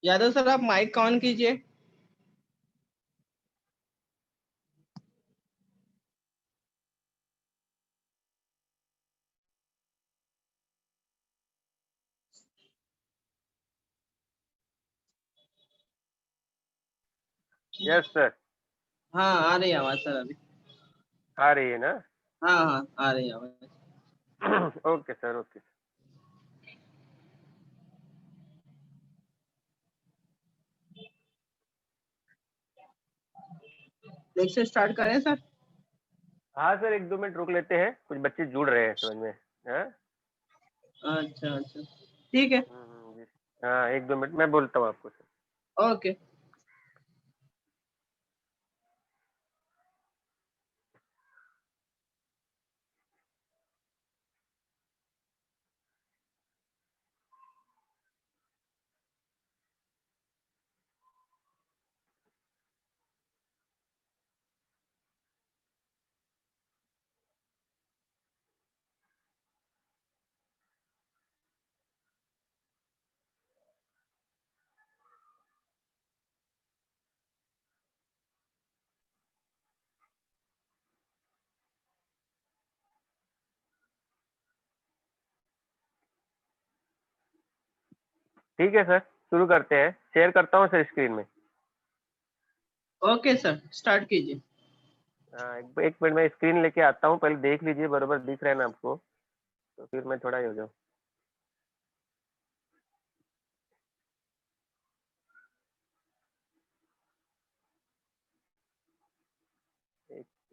Yadav sir आप mic on कीजिए। Yes sir. हाँ आ रही है आवाज सर अभी। आ रही है ना? हाँ हाँ आ रही है आवाज। Okay sir, okay. Lecture start करें सर? हाँ सर, 1-2 मिनट रुक लेते हैं, कुछ बच्चे जुड़ रहे हैं समझ में। हाँ अच्छा अच्छा ठीक है। जी। हाँ, 1-2 मिनट मैं बोलता हूँ आपको सर। ओके ठीक है सर, शुरू करते हैं। शेयर करता हूँ सर स्क्रीन में। ओके सर स्टार्ट कीजिए। हाँ, एक मिनट में स्क्रीन लेके आता हूँ, पहले देख लीजिए बरोबर दिख रहा है ना आपको, तो फिर मैं थोड़ा ही हो जाऊँ।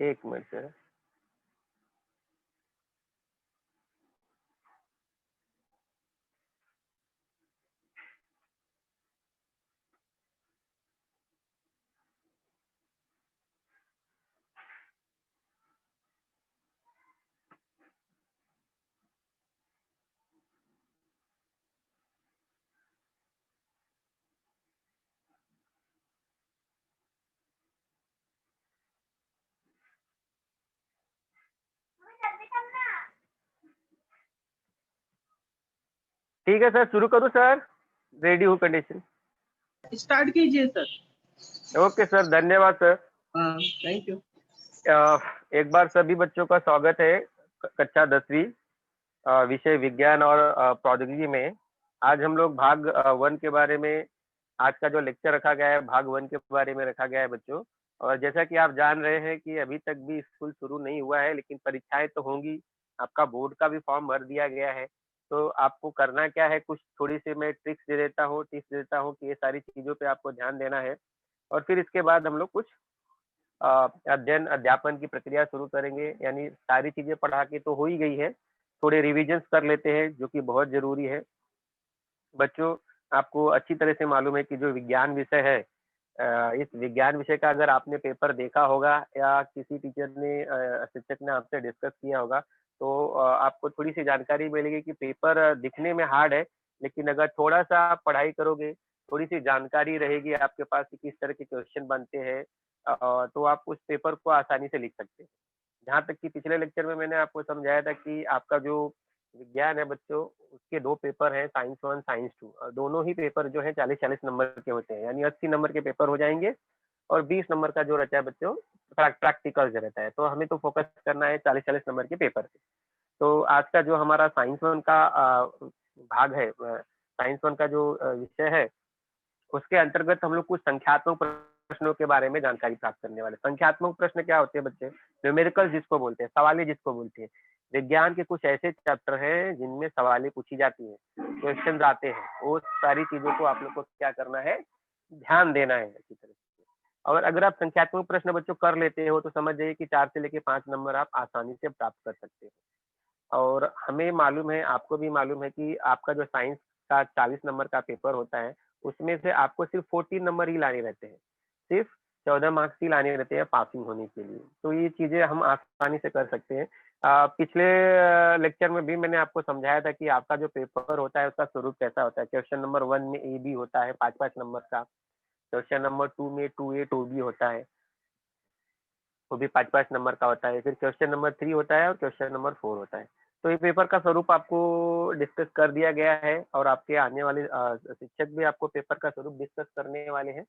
एक मिनट सर। ठीक है सर, शुरू करूँ सर? रेडी हूँ कंडीशन। स्टार्ट कीजिए सर। ओके सर, धन्यवाद सर। हाँ थैंक यू। एक बार सभी बच्चों का स्वागत है कक्षा 10वीं विषय विज्ञान और प्रौद्योगिकी में। आज हम लोग भाग 1 के बारे में, आज का जो लेक्चर रखा गया है भाग 1 के बारे में रखा गया है बच्चों। और जैसा कि आप जान रहे हैं कि अभी तक भी स्कूल शुरू नहीं हुआ है, लेकिन परीक्षाएं तो होंगी। आपका बोर्ड का भी फॉर्म भर दिया गया है। तो आपको करना क्या है, कुछ थोड़ी सी मैं टिप्स देता हूँ कि ये सारी चीज़ों पे आपको ध्यान देना है। और फिर इसके बाद हम लोग कुछ अध्ययन अध्यापन की प्रक्रिया शुरू करेंगे। यानी सारी चीजें पढ़ा के तो हो ही गई है, थोड़े रिविजन्स कर लेते हैं जो कि बहुत जरूरी है। बच्चों, आपको अच्छी तरह से मालूम है कि जो विज्ञान विषय है, इस विज्ञान विषय का अगर आपने पेपर देखा होगा या किसी टीचर ने शिक्षक ने आपसे डिस्कस किया होगा, तो आपको थोड़ी सी जानकारी मिलेगी कि पेपर दिखने में हार्ड है, लेकिन अगर थोड़ा सा आप पढ़ाई करोगे, थोड़ी सी जानकारी रहेगी आपके पास कि किस तरह के क्वेश्चन बनते हैं, तो आप उस पेपर को आसानी से लिख सकते हैं। जहाँ तक कि पिछले लेक्चर में मैंने आपको समझाया था कि आपका जो विज्ञान है बच्चों, उसके 2 पेपर हैं, साइंस 1, साइंस 2, और दोनों ही पेपर जो है 40-40 नंबर के होते हैं, यानी 80 नंबर के पेपर हो जाएंगे। और 20 नंबर का जो रहता है बच्चों, प्रैक्टिकल जो रहता है, तो हमें तो फोकस करना है 40-40 नंबर के पेपर पे। तो आज का जो हमारा साइंस 1 का भाग है, साइंस 1 का जो विषय है, उसके अंतर्गत हम लोग कुछ संख्यात्मक प्रश्नों के बारे में जानकारी प्राप्त करने वाले। संख्यात्मक प्रश्न क्या होते हैं बच्चे? न्यूमेरिकल जिसको बोलते हैं, सवालें जिसको बोलते हैं। विज्ञान के कुछ ऐसे चैप्टर हैं जिनमें सवालें पूछी जाती हैं, क्वेश्चन आते हैं। वो सारी चीजों को आप लोग को क्या करना है, ध्यान देना है अच्छी तरह से। और अगर आप संख्यात्मक प्रश्न बच्चों कर लेते हो तो समझ जाइए कि 4 से लेके 5 नंबर आप आसानी से प्राप्त कर सकते हो। और हमें मालूम है, आपको भी मालूम है कि आपका जो साइंस का 40 नंबर का पेपर होता है, उसमें से आपको सिर्फ 14 नंबर ही लाने रहते हैं। सिर्फ 14 मार्क्स ही लाने रहते हैं पासिंग होने के लिए। तो ये चीजें हम आसानी से कर सकते हैं। पिछले लेक्चर में भी मैंने आपको समझाया था कि आपका जो पेपर होता है उसका स्वरूप कैसा होता है। क्वेश्चन नंबर 1 में ए बी होता है 5-5 नंबर का। क्वेश्चन नंबर 2 में 2A 2B होता है, वो भी 5-5 नंबर का होता है। फिर क्वेश्चन नंबर 3 होता है और क्वेश्चन नंबर 4 होता है। तो ये पेपर का स्वरूप आपको डिस्कस कर दिया गया है और आपके आने वाले शिक्षक भी आपको पेपर का स्वरूप डिस्कस करने वाले हैं।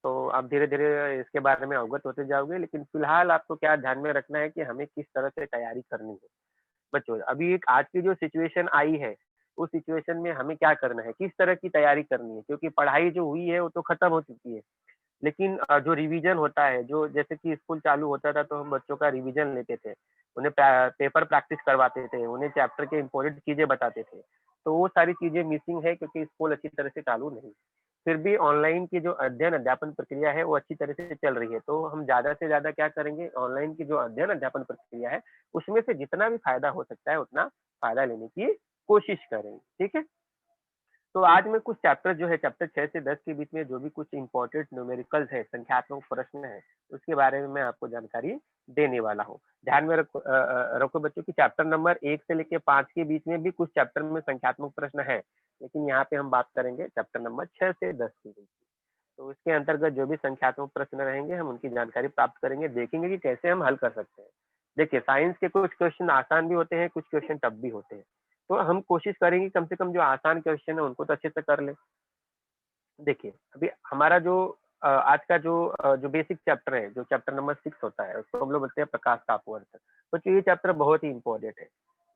तो आप धीरे-धीरे इसके बारे में अवगत होते जाओगे, लेकिन फिलहाल आपको क्या ध्यान में रखना है कि हमें किस तरह से तैयारी करनी है। बच्चों, अभी एक आज की जो सिचुएशन आई है, उस सिचुएशन में हमें क्या करना है, किस तरह की तैयारी करनी है, क्योंकि पढ़ाई जो हुई है वो तो खत्म हो चुकी है। लेकिन जो रिवीजन होता है, जो जैसे कि स्कूल चालू होता था तो हम बच्चों का रिवीजन लेते थे, उन्हें पेपर प्रैक्टिस करवाते थे, उन्हें चैप्टर के इम्पोर्टेंट चीजें बताते थे। तो वो सारी चीजें मिसिंग है क्योंकि स्कूल अच्छी तरह से चालू नहीं। फिर भी ऑनलाइन की जो अध्ययन अध्यापन प्रक्रिया है वो अच्छी तरह से चल रही है, तो हम ज्यादा से ज्यादा क्या करेंगे, ऑनलाइन की जो अध्ययन अध्यापन प्रक्रिया है उसमें से जितना भी फायदा हो सकता है उतना फायदा लेने की कोशिश करेंगे। ठीक है। तो आज मैं कुछ चैप्टर जो है चैप्टर 6 से 10 के बीच में जो भी कुछ इंपॉर्टेंट न्यूमेरिकल्स है, संख्यात्मक प्रश्न है, उसके बारे में मैं आपको जानकारी देने वाला हूँ। ध्यान में रखो बच्चों की चैप्टर नंबर 1 से लेके 5 के बीच में भी कुछ चैप्टर में संख्यात्मक प्रश्न है, लेकिन यहाँ पे हम बात करेंगे चैप्टर नंबर 6 से 10 के बीच। तो इसके अंतर्गत जो भी संख्यात्मक प्रश्न रहेंगे हम उनकी जानकारी प्राप्त करेंगे, देखेंगे कि कैसे हम हल कर सकते हैं। देखिए, साइंस के कुछ क्वेश्चन आसान भी होते हैं, कुछ क्वेश्चन टफ भी होते हैं, तो हम कोशिश करेंगे कम से कम जो आसान क्वेश्चन है उनको तो अच्छे से कर ले। देखिए, अभी हमारा जो आज का जो बेसिक चैप्टर है, जो चैप्टर नंबर 6 होता है, उसको हम लोग बोलते हैं प्रकाश का अपवर्तन। तो ये चैप्टर बहुत ही इंपॉर्टेंट है।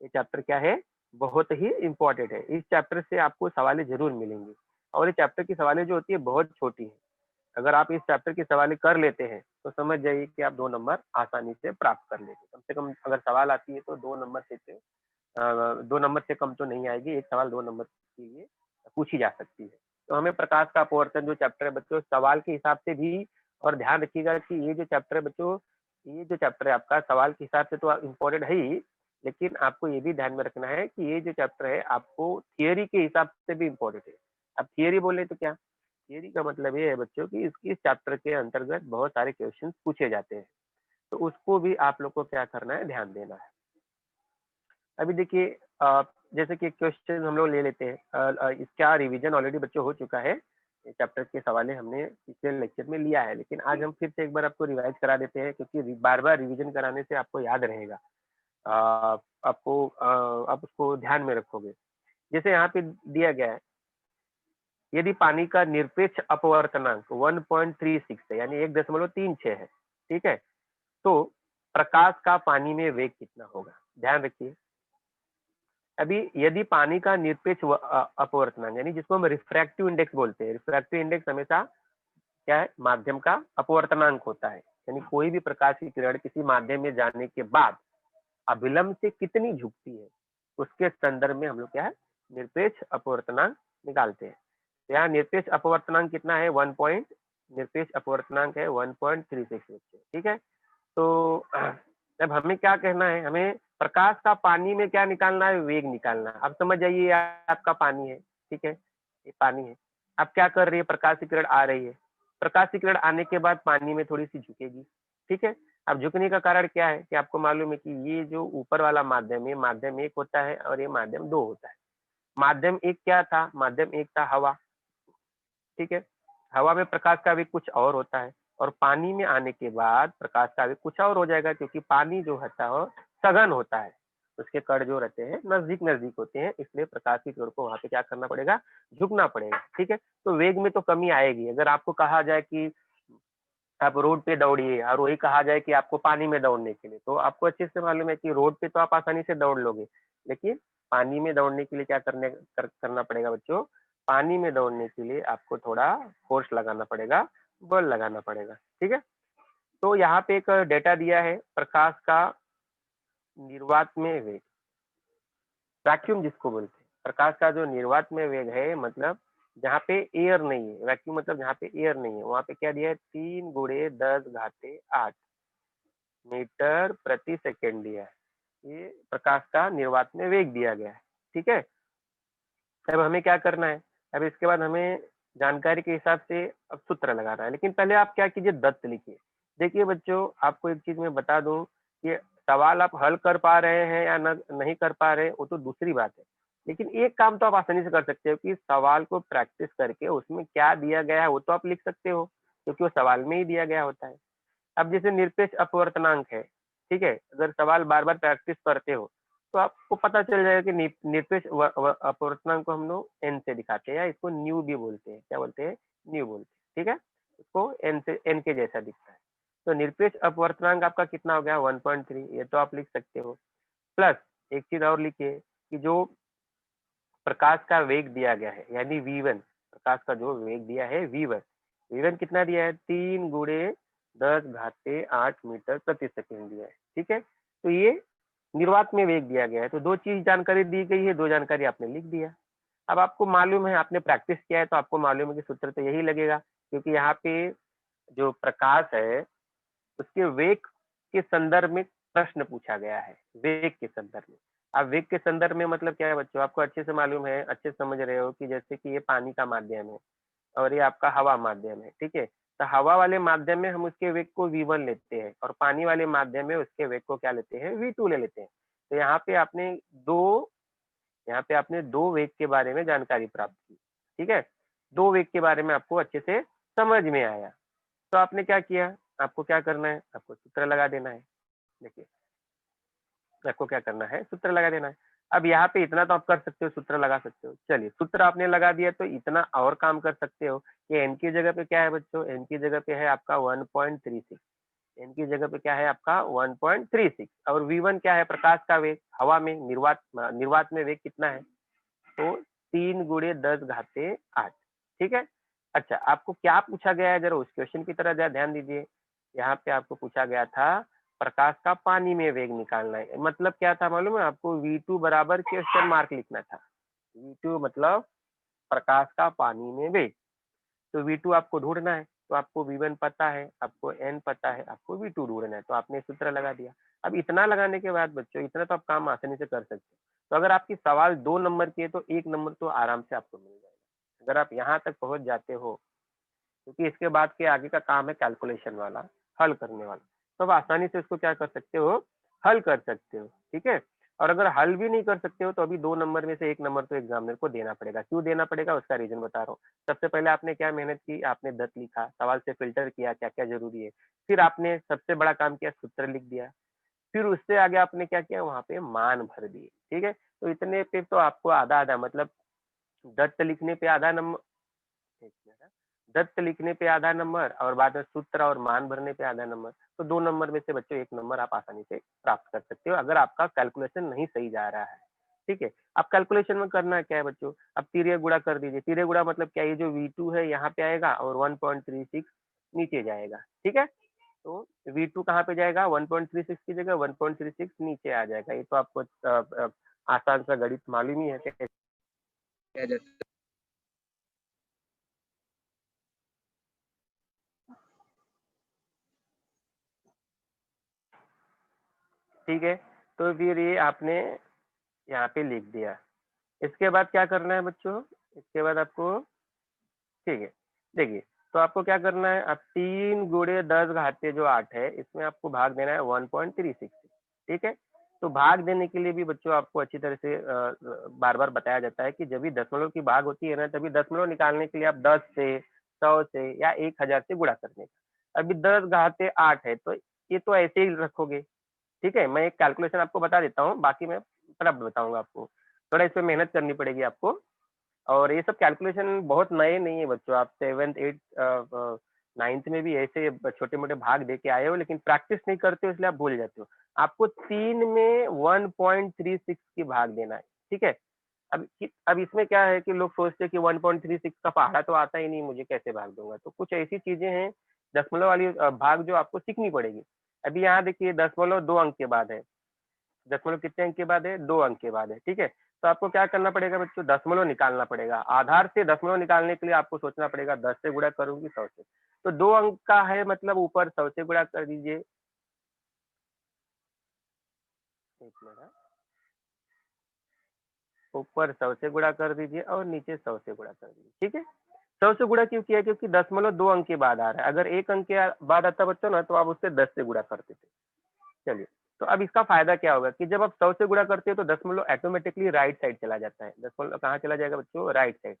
ये चैप्टर क्या है, बहुत ही इंपॉर्टेंट है। इस चैप्टर से आपको सवालें जरूर मिलेंगी और ये चैप्टर की सवालें जो होती है बहुत छोटी है। अगर आप इस चैप्टर की सवालें कर लेते हैं तो समझ जाइए कि आप 2 नंबर आसानी से प्राप्त कर लेंगे। कम से कम अगर सवाल आती है तो 2 नंबर से 2 नंबर से कम तो नहीं आएगी, एक सवाल 2 नंबर के लिए पूछी जा सकती है। तो हमें प्रकाश का अपवर्तन जो चैप्टर है बच्चों, सवाल के हिसाब से भी, और ध्यान रखिएगा कि ये जो चैप्टर है बच्चों, ये जो चैप्टर है आपका सवाल के हिसाब से तो इम्पोर्टेंट है ही, लेकिन आपको ये भी ध्यान में रखना है कि ये जो चैप्टर है आपको थियरी के हिसाब से भी इम्पोर्टेंट है। अब थियरी बोले तो क्या, थियरी का मतलब ये है बच्चों कि इस चैप्टर के अंतर्गत बहुत सारे क्वेश्चन पूछे जाते हैं, तो उसको भी आप लोग को क्या करना है, ध्यान देना है। अभी देखिए, जैसे कि क्वेश्चन हम लोग ले लेते हैं, इसका रिवीजन ऑलरेडी बच्चों हो चुका है। ये चैप्टर के सवाले हमने पिछले लेक्चर में लिया है, लेकिन आज हम फिर से एक बार आपको रिवाइज करा देते हैं, क्योंकि बार बार रिवीजन कराने से आपको याद रहेगा। आप उसको ध्यान में रखोगे। जैसे यहाँ पे दिया गया है, यदि पानी का निरपेक्ष अपवर्तनांक 1.36 है, यानी 1.36 है, ठीक है, तो प्रकाश का पानी में वेग कितना होगा। ध्यान रखिए, अभी यदि पानी का निरपेक्ष अपवर्तनांक, यानी जिसको हम रिफ्रैक्टिव इंडेक्स बोलते हैं, रिफ्रैक्टिव इंडेक्स हमेशा क्या है, माध्यम का अपवर्तनांक होता है, यानी कोई भी प्रकाश की किरण किसी माध्यम में जाने के बाद अभिलंब से कितनी झुकती है, उसके संदर्भ में हम लोग क्या है, निरपेक्ष अपवर्तनांक निकालते हैं। तो यहाँ निरपेक्ष अपवर्तनांक कितना है, निरपेक्ष अपवर्तनांक है 1.36, ठीक है। तो अब हमें क्या कहना है, हमें प्रकाश का पानी में क्या निकालना है, वेग निकालना है। अब समझ जाइए, आपका पानी है, ठीक है, ये पानी है। अब क्या कर रही है, प्रकाश की किरण आ रही है, प्रकाश की किरण आने के बाद पानी में थोड़ी सी झुकेगी, ठीक है। अब झुकने का कारण क्या है कि आपको मालूम है कि ये जो ऊपर वाला माध्यम, ये माध्यम 1 होता है और ये माध्यम 2 होता है। माध्यम 1 क्या था, माध्यम 1 था हवा, ठीक है। हवा में प्रकाश का वेग कुछ और होता है, और पानी में आने के बाद प्रकाश का वेग कुछ और हो जाएगा, क्योंकि पानी जो होता है सघन होता है, उसके कण जो रहते हैं नजदीक नजदीक होते हैं, इसलिए प्रकाश की किरण को वहां पे क्या करना पड़ेगा, झुकना पड़ेगा, ठीक है। तो वेग में तो कमी आएगी। अगर आपको कहा जाए कि आप रोड पे दौड़िए और वही कहा जाए कि आपको पानी में दौड़ने के लिए, तो आपको अच्छे से मालूम है कि रोड पे तो आप आसानी से दौड़ लोगे, लेकिन पानी में दौड़ने के लिए क्या करना पड़ेगा बच्चों, पानी में दौड़ने के लिए आपको थोड़ा फोर्स लगाना पड़ेगा, बल लगाना पड़ेगा, ठीक है। तो यहाँ पे एक डेटा दिया है, प्रकाश का निर्वात में वेग, वैक्यूम जिसको बोलते हैं, प्रकाश का जो निर्वात में वेग है, मतलब जहाँ पे एयर नहीं है, वैक्यूम मतलब जहाँ पे एयर नहीं है, वहां पे क्या दिया है, 3 × 10⁸ मीटर प्रति सेकेंड दिया है। ये प्रकाश का निर्वात में वेग दिया गया है, ठीक है। अब हमें क्या करना है, अब इसके बाद हमें जानकारी के हिसाब से अब सूत्र लगाना है, लेकिन पहले आप क्या कीजिए, दत्त लिखिए। देखिए बच्चों, आपको एक चीज मैं बता दूं कि सवाल आप हल कर पा रहे हैं या नहीं कर पा रहे, वो तो दूसरी बात है, लेकिन एक काम तो आप आसानी से कर सकते हो कि सवाल को प्रैक्टिस करके उसमें क्या दिया गया है वो तो आप लिख सकते हो, क्योंकि वो सवाल में ही दिया गया होता है। अब जैसे निरपेक्ष अपवर्तनांक है, ठीक है, अगर सवाल बार बार प्रैक्टिस करते हो तो आपको पता चल जाएगा कि निरपेक्ष अपवर्तनांक को हम लोग n से दिखाते हैं, या इसको न्यू भी बोलते हैं। क्या बोलते हैं? न्यू बोलते हैं। ठीक है, इसको n के जैसा दिखता है। तो निरपेक्ष अपवर्तनांक आपका कितना हो गया? 1.3। ये तो आप लिख सकते हो। प्लस एक चीज और लिखिए कि जो प्रकाश का वेग दिया गया है, यानी v1, प्रकाश का जो वेग दिया है v1 कितना दिया है? 3 गुणे 10⁸ मीटर प्रति सेकंड दिया है। ठीक है, तो ये निर्वात में वेग दिया गया है। तो दो चीज जानकारी दी गई है, दो जानकारी आपने लिख दिया। अब आपको मालूम है, आपने प्रैक्टिस किया है, तो आपको मालूम है कि सूत्र तो यही लगेगा, क्योंकि यहाँ पे जो प्रकाश है उसके वेग के संदर्भ में प्रश्न पूछा गया है। वेग के संदर्भ में। अब वेग के संदर्भ में मतलब क्या है बच्चों? आपको अच्छे से मालूम है, अच्छे से समझ रहे हो कि जैसे कि ये पानी का माध्यम है और ये आपका हवा माध्यम है। ठीक है, तो हवा वाले माध्यम में हम उसके वेग को v1 लेते हैं, और पानी वाले माध्यम में उसके वेग को क्या लेते हैं? v2 ले लेते हैं। तो यहाँ पे आपने दो वेग के बारे में जानकारी प्राप्त की। ठीक है, दो वेग के बारे में आपको अच्छे से समझ में आया। तो आपने क्या किया? आपको क्या करना है? आपको सूत्र लगा देना है। देखिए, आपको क्या करना है? सूत्र लगा देना है। अब यहाँ पे इतना तो आप कर सकते हो, सूत्र लगा सकते हो। चलिए, सूत्र आपने लगा दिया, तो इतना और काम कर सकते हो कि n की जगह पे क्या है बच्चों? n की जगह पे है आपका 1.36। n की जगह पे क्या है आपका? 1.36। और v1 क्या है? प्रकाश का वेग हवा में, निर्वात में वेग कितना है? तो 3 गुणे 10⁸। ठीक है, अच्छा, आपको क्या पूछा गया है? जरा उस क्वेश्चन की तरह जरा ध्यान दीजिए। यहाँ पे आपको पूछा गया था प्रकाश का पानी में वेग निकालना है। मतलब क्या था मालूम है आपको? v2 बराबर क्वेश्चन मार्क लिखना था। v2 मतलब प्रकाश का पानी में वेग। तो v2 आपको ढूंढना है, तो आपको v1 पता है, आपको n पता है, आपको v2 ढूंढना है, तो आपने सूत्र लगा दिया। अब इतना लगाने के बाद बच्चों, इतना तो आप काम आसानी से कर सकते हो। तो अगर आपकी सवाल 2 नंबर की है, तो 1 नंबर तो आराम से आपको मिल जाएगा, अगर आप यहाँ तक पहुंच जाते हो। क्योंकि इसके बाद के आगे का काम है कैलकुलेशन वाला, हल करने वाला। तो आप आसानी से इसको क्या कर सकते हो? हल कर सकते हो। ठीक है, और अगर हल भी नहीं कर सकते हो, तो अभी 2 नंबर में से 1 नंबर तो एग्जामिनर को देना पड़ेगा। क्यों देना पड़ेगा? उसका रीजन बता रहा हूँ। सबसे पहले आपने क्या मेहनत की? आपने दत्त लिखा, सवाल से फिल्टर किया क्या क्या जरूरी है। फिर आपने सबसे बड़ा काम किया, सूत्र लिख दिया। फिर उससे आगे आपने क्या किया? वहां पे मान भर दिए। ठीक है, तो इतने पे तो आपको आधा आधा, मतलब दत्त लिखने पे आधा नंबर, एक मिनट, दत्त लिखने पे आधा नंबर और बाद में सूत्र और मान भरने पे आधा नंबर। तो 2 नंबर में से बच्चों 1 नंबर आप आसानी से प्राप्त कर सकते हो, अगर आपका कैलकुलेशन नहीं सही जा रहा है। ठीक है, अब कैलकुलेशन में करना क्या है बच्चों? अब तिर्यक गुणा कर दीजिए। तिर्यक गुणा मतलब क्या? ये जो v2 है यहाँ पे आएगा और 1.36 नीचे जाएगा। ठीक है, तो v2 कहाँ पे जाएगा? 1.36 की जगह 1.36 नीचे आ जाएगा। ये तो आपको आसान सा गणित मालूम ही है कैसे किया जाता है। ठीक है, तो फिर ये आपने यहाँ पे लिख दिया। इसके बाद क्या करना है बच्चों? इसके बाद आपको, ठीक है, देखिए, तो आपको क्या करना है? अब 3 गुणे 10⁸ है, इसमें आपको भाग देना है 1.36। ठीक है, तो भाग देने के लिए भी बच्चों आपको अच्छी तरह से बार बार बताया जाता है कि जब भी दशमलव की भाग होती है ना, तभी दशमलव निकालने के लिए आप 10 से, 100 से या 1000 से गुणा करने का। अभी 10⁸ है, तो ये तो ऐसे ही रखोगे। ठीक है, मैं एक कैलकुलेशन आपको बता देता हूँ, बाकी मैं फटाफट बताऊंगा आपको। थोड़ा इसमें मेहनत करनी पड़ेगी आपको। और ये सब कैलकुलेशन बहुत नए नहीं है बच्चों, आप 7th 8th 9th में भी ऐसे छोटे मोटे भाग दे के आए हो, लेकिन प्रैक्टिस नहीं करते हो इसलिए आप भूल जाते हो। आपको 3 में 1.36 की भाग देना है। ठीक है, अब इसमें क्या है कि लोग सोचते हैं कि 1.36 का पहाड़ा तो आता ही नहीं, मुझे कैसे भाग दूंगा। तो कुछ ऐसी चीजें हैं दशमलव वाली भाग जो आपको सीखनी पड़ेगी। अभी यहाँ देखिए, दशमलव 2 अंक के बाद है। दशमलव कितने अंक के बाद है? 2 अंक के बाद है। ठीक है, तो आपको क्या करना पड़ेगा बच्चों? दशमलव निकालना पड़ेगा। आधार से दशमलव निकालने के लिए आपको सोचना पड़ेगा 10 से गुणा करूंगी 100 से। तो 2 अंक का है, मतलब ऊपर 100 से गुणा कर दीजिए। एक मिनट, ऊपर 100 से गुणा कर दीजिए और नीचे 100 से गुणा कर दीजिए। ठीक है, 100 से गुणा क्यों किया? क्योंकि दशमलव 2 अंक के बाद आ रहा है। अगर 1 अंक के बाद आता बच्चों ना, तो आप उससे 10 से गुणा करते थे। चलिए, तो अब इसका फायदा क्या होगा कि जब आप 100 से गुणा करते हो, तो दशमलव ऑटोमेटिकली राइट साइड चला जाता है। दशमलव कहाँ चला जाएगा बच्चों? Right side.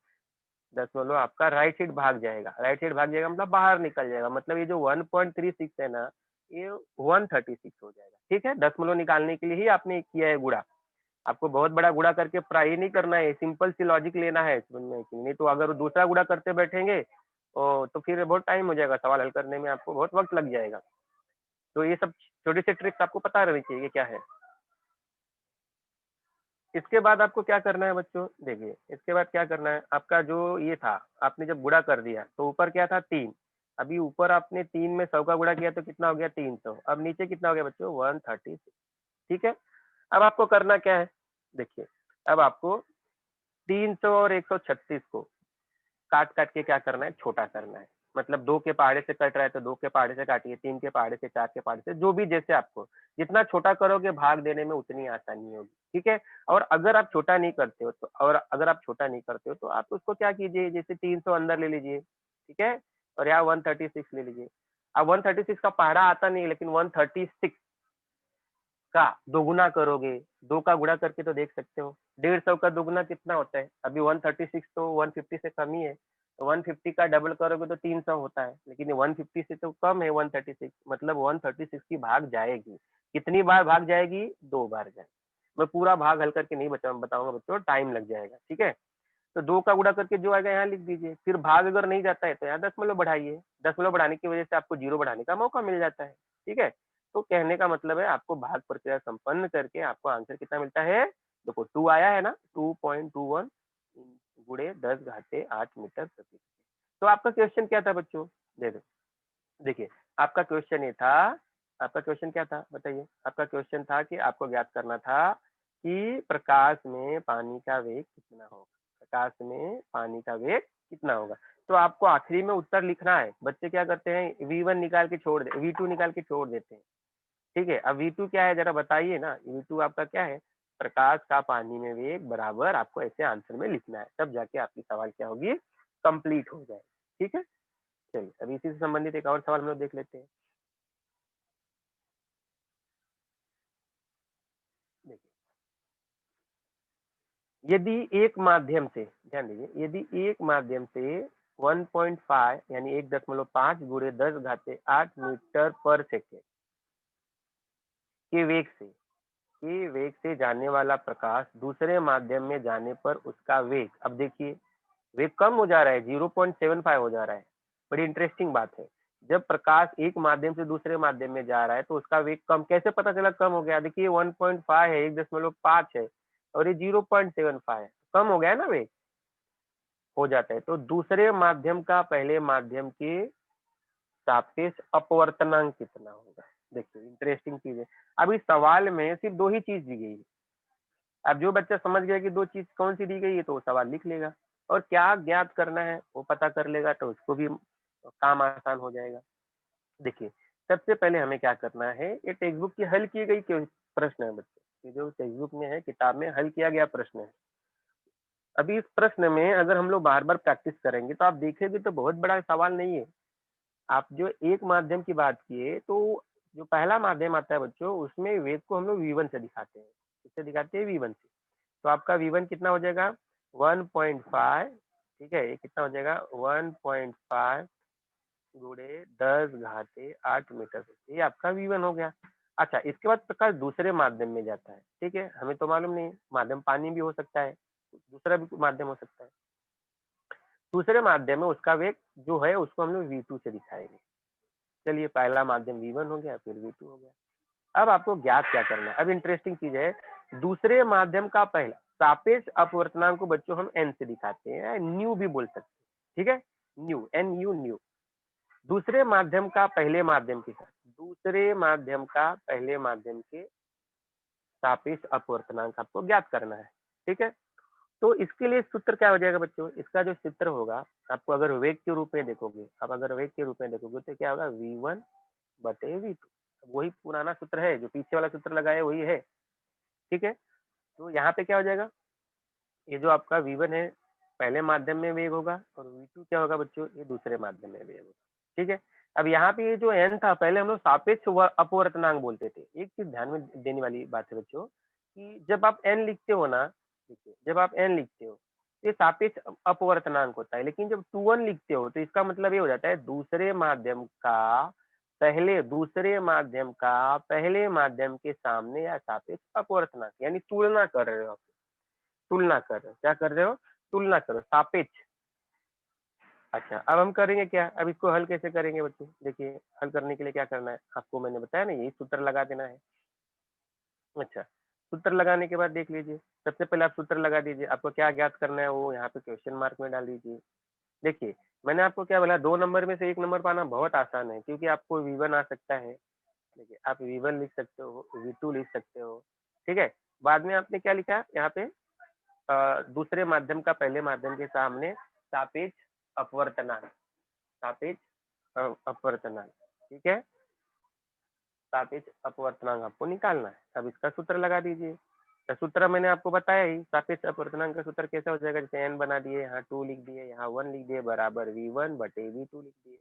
दशमलव आपका राइट साइड भाग जाएगा। राइट साइड भाग जाएगा मतलब बाहर निकल जाएगा। मतलब ये जो 1.36 है ना, ये 136 हो जाएगा। ठीक है, दशमलव निकालने के लिए ही आपने किया है गुणा। आपको बहुत बड़ा गुणा करके ट्राई नहीं करना है, सिंपल सी लॉजिक लेना है समझ में कि नहीं, तो अगर दूसरा गुणा करते बैठेंगे तो फिर बहुत टाइम हो जाएगा, सवाल हल करने में आपको बहुत वक्त लग जाएगा। तो ये सब छोटी सी ट्रिक्स आपको पता रहनी चाहिए क्या है। इसके बाद आपको क्या करना है बच्चों, देखिए इसके बाद क्या करना है, आपका जो ये था, आपने जब गुणा कर दिया तो ऊपर क्या था 3, अभी ऊपर आपने 3 में 100 का गुणा किया तो कितना हो गया 300, अब नीचे कितना हो गया बच्चों 136। ठीक है, अब आपको करना क्या है, देखिए अब आपको 300 और 136 को काट काट के क्या करना है, छोटा करना है। मतलब 2 के पहाड़े से कट रहा है तो 2 के पहाड़े से काटिए, 3 के पहाड़े से, 4 के पहाड़े से, जो भी जैसे आपको जितना छोटा करोगे भाग देने में उतनी आसानी होगी। ठीक है, और अगर आप छोटा नहीं करते हो तो, और अगर आप छोटा नहीं करते हो तो आप उसको क्या कीजिए, जैसे 300 अंदर ले लीजिए, ठीक है, और यहाँ 136 ले लीजिए। अब 136 का पहाड़ा आता नहीं है, लेकिन 136 का दोगुना करोगे, 2 का गुणा करके तो देख सकते हो, 150 का दोगुना कितना होता है, अभी 136 तो 150 से कम ही है, तो 150 का डबल करोगे तो 300 होता है, लेकिन ये 150 से तो कम है 136, मतलब 136 की भाग जाएगी। कितनी बार भाग जाएगी, 2 बार जाएगी। मैं पूरा भाग हल करके नहीं बताऊंगा बच्चों, टाइम लग जाएगा। ठीक है, तो 2 का गुणा करके जो आएगा यहाँ लिख दीजिए, फिर भाग अगर नहीं जाता है तो यहाँ दशमलव बढ़ाइए, दशमलव बढ़ाने की वजह से आपको जीरो बढ़ाने का मौका मिल जाता है। ठीक है, तो कहने का मतलब है आपको भाग प्रक्रिया संपन्न करके आपको आंसर कितना मिलता है, देखो 2 आया है ना, 2.21 गुणे 10 घाते 8 मीटर प्रति। तो आपका क्वेश्चन क्या था बच्चों, देखिए आपका क्वेश्चन ये था, आपका क्वेश्चन क्या था बताइए, आपका क्वेश्चन था कि आपको ज्ञात करना था कि प्रकाश में पानी का वेग कितना होगा, प्रकाश में पानी का वेग कितना होगा। तो आपको आखिरी में उत्तर लिखना है। बच्चे क्या करते हैं, V1 निकाल के छोड़ दे, V2 निकाल के छोड़ देते हैं। ठीक है, अब V2 क्या है जरा बताइए ना, V2 आपका क्या है, प्रकाश का पानी में वेग बराबर, आपको ऐसे आंसर में लिखना है, तब जाके आपकी सवाल क्या होगी, कंप्लीट हो जाए। ठीक है, चलिए अभी इसी से संबंधित एक और सवाल हम लोग देख लेते हैं। देखिए, यदि एक माध्यम से, ध्यान दीजिए, यदि एक माध्यम से 1.5 यानी 1.5 गुणे 10 घाते 8 मीटर पर सेकेंड के वेग से जाने वाला प्रकाश दूसरे माध्यम में जाने पर उसका वेग, अब देखिए वेग कम हो जा रहा है, 0.75 हो जा रहा है। बड़ी इंटरेस्टिंग बात है, जब प्रकाश एक माध्यम से दूसरे माध्यम में जा रहा है तो उसका वेग कम कैसे पता चला, कम हो गया, देखिए 1.5 है, 1.5 है, और ये 0.75 है, कम हो गया है ना वेग, हो जाता है। तो दूसरे माध्यम का पहले माध्यम के सापेक्ष अपवर्तनांक कितना होगा, देखिए इंटरेस्टिंग चीज है। अब इस सवाल में सिर्फ 2 ही चीज दी गई है, अब जो बच्चा समझ गया कि 2 चीज कौन सी दी गई है तो वो सवाल लिख लेगा, और क्या ज्ञात करना है वो पता कर लेगा, तो उसको भी काम आसान हो जाएगा। देखिए सबसे पहले हमें क्या करना है, ये टेक्स्ट बुक की हल की गई प्रश्न है बच्चे, ये जो टेक्स्ट बुक में है, किताब में हल किया गया प्रश्न है। अभी इस प्रश्न में अगर हम लोग बार बार प्रैक्टिस करेंगे तो आप देखेंगे तो बहुत बड़ा सवाल नहीं है। आप जो एक माध्यम की बात किए, तो जो पहला माध्यम आता है बच्चों, उसमें वेग को हम लोग V1 से दिखाते हैं, किससे दिखाते हैं, V1 से। तो आपका V1 कितना हो जाएगा 1.5, ठीक है, ये कितना हो जाएगा 1.5 गुणे 10 घाते 8 मीटर से, ये आपका V1 हो गया। अच्छा, इसके बाद प्रकाश दूसरे माध्यम में जाता है, ठीक है, हमें तो मालूम नहीं, माध्यम पानी भी हो सकता है, दूसरा भी माध्यम हो सकता है। दूसरे माध्यम में उसका वेग जो है उसको हम लोग V2 से दिखाएंगे। चलिए पहला माध्यम V1 हो गया, फिर V2 हो गया। अब आपको ज्ञात क्या करना है, अब इंटरेस्टिंग चीज है, दूसरे माध्यम का पहला सापेक्ष अपवर्तनांक को बच्चों हम n से दिखाते हैं, न्यू भी बोल सकते हैं। ठीक है, न्यू, NU न्यू। दूसरे माध्यम का पहले माध्यम के साथ, दूसरे माध्यम का पहले माध्यम के सापेक्ष अपवर्तनांक आपको ज्ञात करना है। ठीक है, तो इसके लिए सूत्र क्या हो जाएगा बच्चों, इसका जो सूत्र होगा, आपको अगर वेग के रूप में देखोगे, आप अगर वेग के रूप में देखोगे तो क्या होगा, V1 बटे V2, वही पुराना सूत्र है, जो पीछे वाला सूत्र लगाए वही है। ठीक है, तो यहाँ पे क्या हो जाएगा, ये जो आपका V1 है पहले माध्यम में वेग होगा, और V2 क्या होगा बच्चों, ये दूसरे माध्यम में वेग होगा। ठीक है, अब यहाँ पे ये जो n था, पहले हम लोग सापेक्ष अपवर्तनांक बोलते थे। एक चीज ध्यान में देने वाली बात है बच्चों, कि जब आप n लिखते हो ना, देखिए जब आप n लिखते हो ये सापेक्ष अपवर्तनांक होता है, लेकिन जब 2 1 लिखते हो तो इसका मतलब ये हो जाता है दूसरे माध्यम का पहले दूसरे माध्यम का पहले माध्यम के सामने या सापेक्ष अपवर्तनांक, यानी तुलना कर रहे हो आप, तुलना कर रहे हो, क्या कर रहे हो, तुलना करो, सापेक्ष। अच्छा, अब हम करेंगे क्या, अब इसको हल कैसे करेंगे बच्चों, देखिए हल करने के लिए क्या करना है आपको, मैंने बताया ना, यही सूत्र लगा देना है। अच्छा, सूत्र लगाने के बाद देख लीजिए, सबसे पहले आप सूत्र लगा दीजिए, आपको क्या ज्ञात करना है वो यहाँ पे क्वेश्चन मार्क में डाल दीजिए। देखिए मैंने आपको क्या बोला, 2 नंबर में से 1 नंबर पाना बहुत आसान है, क्योंकि आपको V1 आ सकता है। देखिए आप V1 लिख सकते हो, V2 लिख सकते हो, ठीक है। बाद में आपने क्या लिखा यहाँ पे, दूसरे माध्यम का पहले माध्यम के सामने सापेक्ष अपवर्तनांक, सापेक्ष अपवर्तनांक, ठीक है, सापेक्ष अपवर्तनांक आपको निकालना है। अब इसका सूत्र लगा दीजिए, तो सूत्र मैंने आपको बताया ही, सापेक्ष अपवर्तनांक का सूत्र कैसा हो जाएगा, जैसे n बना दिए, यहाँ 2 लिख दिए, यहाँ 1 लिख दिए, बराबर V1 बटे V2 लिख दिए,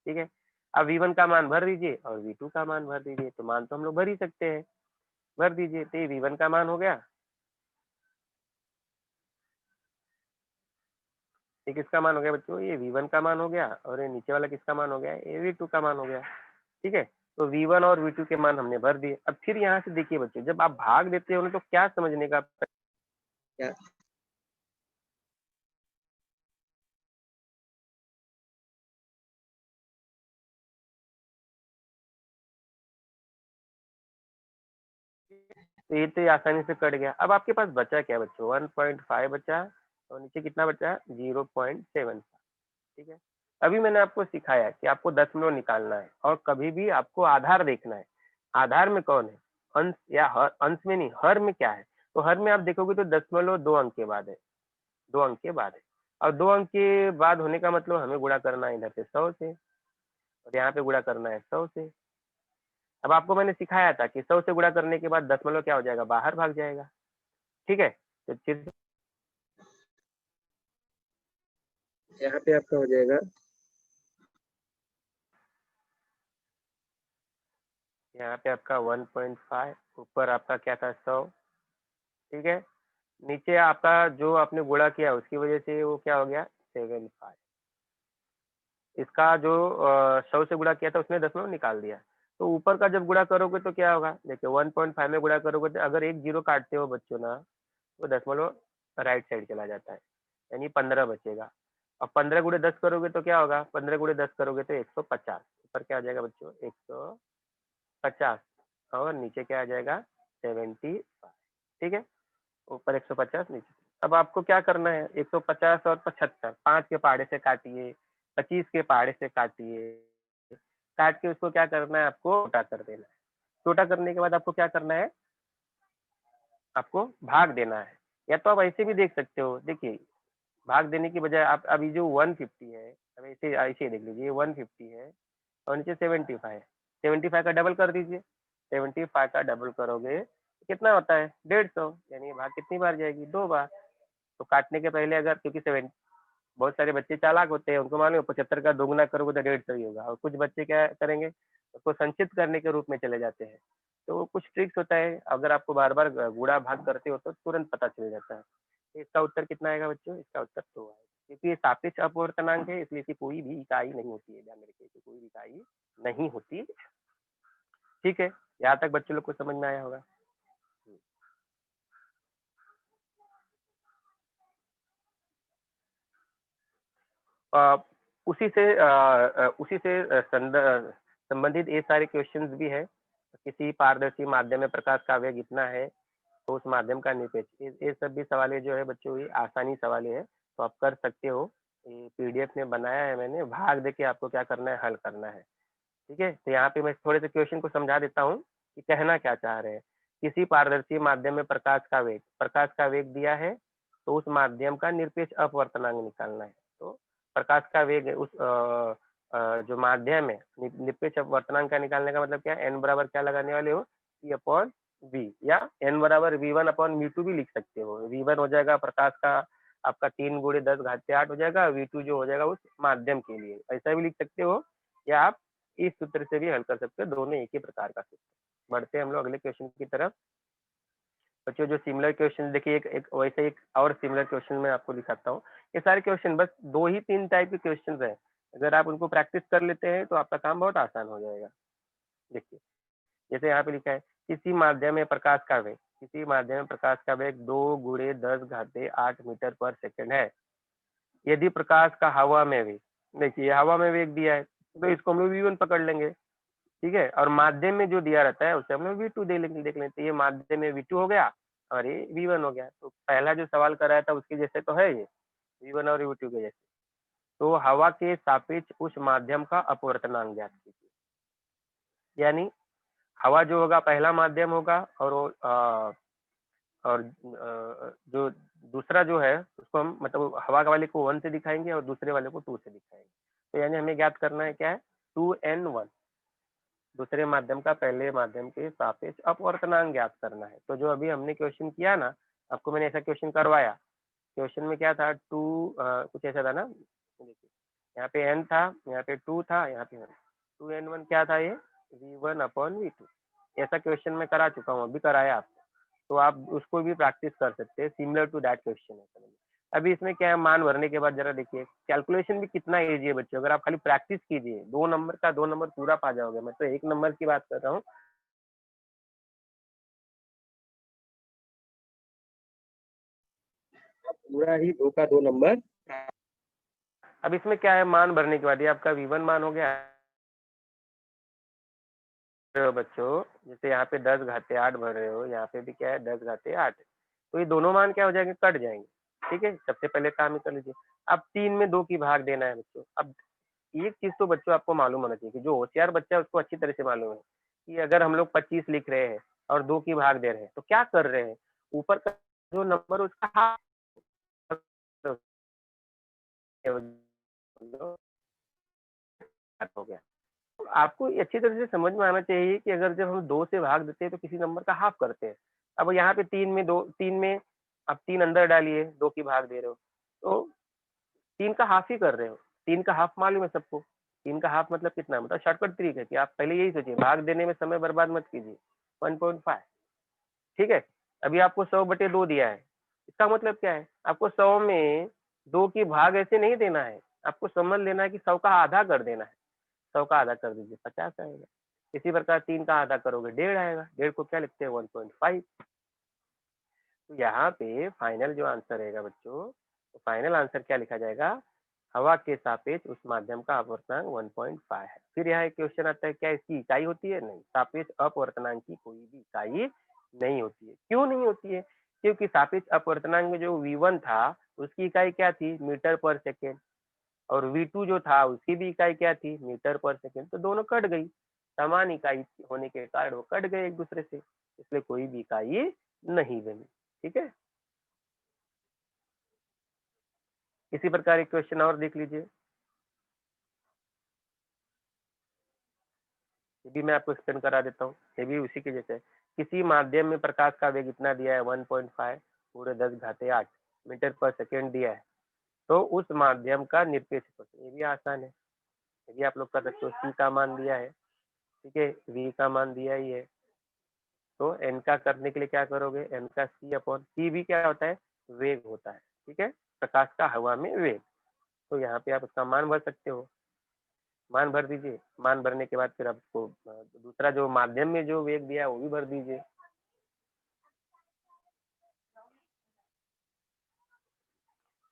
ठीक है। अब V1 का मान भर दीजिए और V2 का मान भर दीजिए, तो मान तो हम लोग भर ही सकते हैं, भर दीजिए, तो ये V1 का मान हो गया, ये किसका मान हो गया बच्चों, ये V1 का मान हो गया, और ये नीचे वाला किसका मान हो गया, ये V2 का मान हो गया, ठीक है। तो V1 और V2 के मान हमने भर दिए। अब फिर यहाँ से देखिए बच्चों, जब आप भाग देते हो ना, तो क्या समझने का, क्या तो ये तो आसानी से कट गया। अब आपके पास बचा क्या बच्चों, 1.5 बचा, और नीचे कितना बचा, 0.7, ठीक है। अभी मैंने आपको सिखाया कि आपको दशमलव निकालना है, और कभी भी आपको आधार देखना है, आधार में कौन है, अंश या हर, अंश में नहीं, हर में क्या है, तो हर में आप देखोगे तो दशमलव 2 अंक के बाद है, 2 अंक के बाद है, और 2 अंक के बाद होने का मतलब हमें गुणा करना है इधर से 100 से, और यहाँ पे गुणा करना है 100 से। अब आपको मैंने सिखाया था कि 100 से गुणा करने के बाद दशमलव क्या हो जाएगा, बाहर भाग जाएगा, ठीक है। तो फिर यहाँ पे आपका हो जाएगा, यहाँ पे आपका 1.5, ऊपर आपका क्या था 100, ठीक है। नीचे आपका जो आपने गुणा किया उसकी वजह से वो क्या हो गया 75, इसका जो 100 से गुणा किया था उसने दशमलव निकाल दिया। तो ऊपर का जब गुणा करोगे तो क्या होगा, देखिए 1.5 में गुणा करोगे तो अगर एक जीरो काटते हो बच्चों ना, तो दशमलव राइट साइड चला जाता है, यानी 15 बचेगा। अब 15 गुणे 10 करोगे तो क्या होगा, 15 गुणे 10 करोगे तो 150, ऊपर क्या आ जाएगा बच्चों 150, और नीचे क्या आ जाएगा 75, ठीक है, ऊपर 150, नीचे। अब आपको क्या करना है, 150 और 75 5 के पहाड़े से काटिए, 25 के पहाड़े से काटिए, काट के उसको क्या करना है, आपको छोटा कर देना है। छोटा करने के बाद आपको क्या करना है, आपको भाग देना है, या तो आप ऐसे भी देख सकते हो, देखिए भाग देने की बजाय आप अभी जो 150 है, अब ऐसे ऐसे देख लीजिए, 150 है और नीचे 75 है, 75 का डबल कर दीजिए, 75 का डबल करोगे तो कितना होता है 150, यानी ये भाग कितनी बार जाएगी, 2 बार। तो काटने के पहले अगर, क्योंकि 7, बहुत सारे बच्चे चालाक होते हैं, उनको मालूम है 75 का दोगुना करोगे तो 150 ही होगा, और कुछ बच्चे क्या करेंगे, उसको संचित करने के रूप में चले जाते हैं। तो कुछ ट्रिक्स होता है, अगर आपको बार बार गुणा भाग करते हो तो तुरंत पता चल जाता है। तो इसका उत्तर कितना आएगा बच्चों, इसका उत्तर 2 आएगा, क्योंकि ये सापेक्ष अपवर्तनांक है, इसलिए इसकी कोई भी इकाई नहीं होती है, ध्यान रखिए, इसकी कोई भी इकाई नहीं होती, ठीक है। यहाँ तक बच्चों लोग को समझ में आया होगा। अ, उसी से संबंधित ये सारे क्वेश्चंस भी है, किसी पारदर्शी माध्यम में प्रकाश का वेग इतना है तो उस माध्यम का निरपेक्ष, ये सब भी सवाल जो है बच्चों, ये आसानी सवाल है, तो आप कर सकते हो। ये पीडीएफ में बनाया है मैंने, भाग देके आपको क्या करना है, हल करना है, ठीक है। तो यहाँ पे मैं थोड़े से क्वेश्चन को समझा देता हूँ कि कहना क्या चाह रहे हैं। किसी पारदर्शी माध्यम में प्रकाश का वेग दिया है, तो उस माध्यम का निरपेक्ष अपवर्तनांक निकालना है। तो प्रकाश का वेग उस जो माध्यम है, निरपेक्ष अपवर्तनांक का निकालने का मतलब क्या है, एन बराबर क्या लगाने वाले हो, ई अपॉन वी, या एन बराबर V1 अपॉन V2 भी लिख सकते हो। V1 हो जाएगा प्रकाश का आपका 3 गुणे 10 घात से 8 हो जाएगा, V2 जो हो जाएगा उस माध्यम के लिए, ऐसा भी लिख सकते हो, या आप इस सूत्र से भी हल कर सकते हो, दोनों एक ही प्रकार का सूत्र। बढ़ते हैं हम लोग अगले क्वेश्चन की तरफ। बच्चों जो सिमिलर क्वेश्चन देखिए, एक वैसे एक और सिमिलर क्वेश्चन मैं आपको दिखाता हूँ। ये सारे क्वेश्चन बस 2 ही 3 टाइप के क्वेश्चन है, अगर आप उनको प्रैक्टिस कर लेते हैं तो आपका काम बहुत आसान हो जाएगा। देखिए, जैसे यहाँ पे लिखा है, किसी माध्यम में प्रकाश का वेग, किसी माध्यम में प्रकाश का वेग 2 गुणे 10 घाते 8 मीटर पर सेकंड है। यदि प्रकाश का हवा में वेग, देखिए हवा में वेग दिया है तो इसको हम लोग v1 पकड़ लेंगे, ठीक है। और माध्यम में जो दिया रहता है उसे हम लोग v2 दे लेंगे, देख लेते हैं। ये माध्यम में v2 हो गया और ये v1 हो गया। तो पहला जो सवाल कराया था उसके जैसे तो है ये, v1 और v2 के जैसे। तो हवा के सापेक्ष उस माध्यम का अपवर्तनांक ज्ञात कीजिए। यानी हवा जो होगा पहला माध्यम होगा और वो जो दूसरा जो है उसको हम मतलब हवा वाले को 1 से दिखाएंगे और दूसरे वाले को 2 से दिखाएंगे। तो यानी हमें ज्ञात करना है क्या है, 2n1, दूसरे माध्यम का पहले माध्यम के सापेक्ष अपवर्तनांक ज्ञात करना है। तो जो अभी हमने क्वेश्चन किया ना, आपको मैंने ऐसा क्वेश्चन करवाया। क्वेश्चन में क्या था, कुछ ऐसा था ना, देखिए यहाँ पे n था, यहाँ पे 2 था, यहाँ पे 2n1 क्या था, ये v1/v2। ऐसा क्वेश्चन मैं करा चुका हूँ, अभी कराया आपको। तो आप उसको भी प्रैक्टिस कर सकते हैं, सिमिलर टू दैट क्वेश्चन है। अभी इसमें क्या है, मान भरने के बाद जरा देखिए कैलकुलेशन भी कितना इजी है बच्चों। अगर आप खाली प्रैक्टिस कीजिए 2 नंबर का 2 नंबर पूरा पा जाओगे। मैं तो 1 नंबर की बात कर रहा हूँ। पूरा ही 2 का 2 नंबर। अब इसमें क्या है, मान भरने के बाद ये आपका v1 मान हो गया बच्चों। जैसे यहाँ पे 10 घाते 8 भर रहे हो, यहाँ पे भी क्या है 10 घाते 8। तो ये दोनों मान क्या हो जाएंगे, कट जाएंगे। ठीक है, सबसे पहले काम ही कर लीजिए। अब 3 में 2 की भाग देना है बच्चों। अब एक चीज तो बच्चों आपको मालूम होना चाहिए कि जो होशियार बच्चा है उसको अच्छी तरह से मालूम है कि अगर हम लोग 25 लिख रहे हैं और 2 की भाग दे रहे हैं तो क्या कर रहे हैं, ऊपर का जो नंबर उसका हाफ हो गया। तो आपको ये अच्छी तरह से समझ में आना चाहिए कि अगर जब हम 2 से भाग देते हैं तो किसी नंबर का हाफ करते हैं। अब यहाँ पे 3 में 2, 3 में आप 3 अंदर डालिए, 2 की भाग दे रहे हो तो 3 का हाफ ही कर रहे हो। 3 का हाफ मालूम है सबको। 3 का हाफ मतलब कितना, मतलब शॉर्टकट तरीका है कि आप पहले यही सोचिए, भाग देने में समय बर्बाद मत कीजिए। 1.5, ठीक है। अभी आपको 100/2 दिया है, इसका मतलब क्या है, आपको 100 में 2 की भाग ऐसे नहीं देना है, आपको समझ लेना है कि 100 का आधा कर देना है। 100 का आधा कर दीजिए, 50 आएगा। इसी प्रकार 3 का आधा करोगे 1.5 आएगा। 1.5 को क्या लिखते हैं, 1.5। तो यहाँ पे फाइनल जो आंसर रहेगा बच्चों, तो फाइनल आंसर क्या लिखा जाएगा, हवा के सापेक्ष उस माध्यम का अपवर्तनांक 1.5 है। फिर यहाँ एक क्वेश्चन आता है, क्या इसकी इकाई होती है, नहीं। सापेक्ष अपवर्तनांक की कोई भी इकाई नहीं होती है। क्यों नहीं होती है, क्योंकि सापेक्ष अपवर्तनांक में जो v1 था उसकी इकाई क्या थी, मीटर पर सेकेंड, और v2 जो था उसकी भी इकाई क्या थी, मीटर पर सेकेंड। तो दोनों कट गई, समान इकाई होने के कारण वो कट गए एक दूसरे से, इसलिए कोई भी इकाई नहीं बनी। ठीक है, इसी प्रकार एक क्वेश्चन और देख लीजिए, ये भी मैं आपको एक्सप्लेन करा देता हूँ। ये भी उसी के जैसे है। किसी माध्यम में प्रकाश का वेग इतना दिया है 1.5 पूरे 10 घाते 8 मीटर पर सेकेंड दिया है, तो उस माध्यम का निरपेक्ष त्वरण, ये भी आसान है, ये भी आप लोग कर सकते हो। सी का मान दिया है, ठीक है, वी का मान दिया ही है, तो एन का करने के लिए क्या करोगे, एन का सी भी क्या होता है, वेग होता है। ठीक है, प्रकाश का हवा में वेग। तो यहाँ पे आप उसका मान भर सकते हो, मान भर दीजिए। मान भरने के बाद फिर आपको दूसरा जो माध्यम में जो वेग दिया है वो भी भर दीजिए।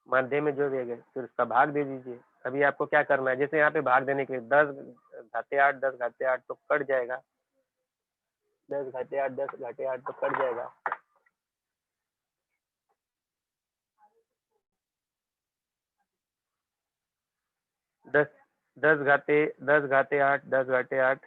माध्यम में जो वेग है फिर उसका भाग दे दीजिए। अभी आपको क्या करना है, जैसे यहाँ पे भाग देने के लिए 10 घाते 8 10 घाते 8 तो कट जाएगा, 10 घाते 8 10 घाते 8 तो कट जाएगा। 10 10 घाते 8 10 घाते 8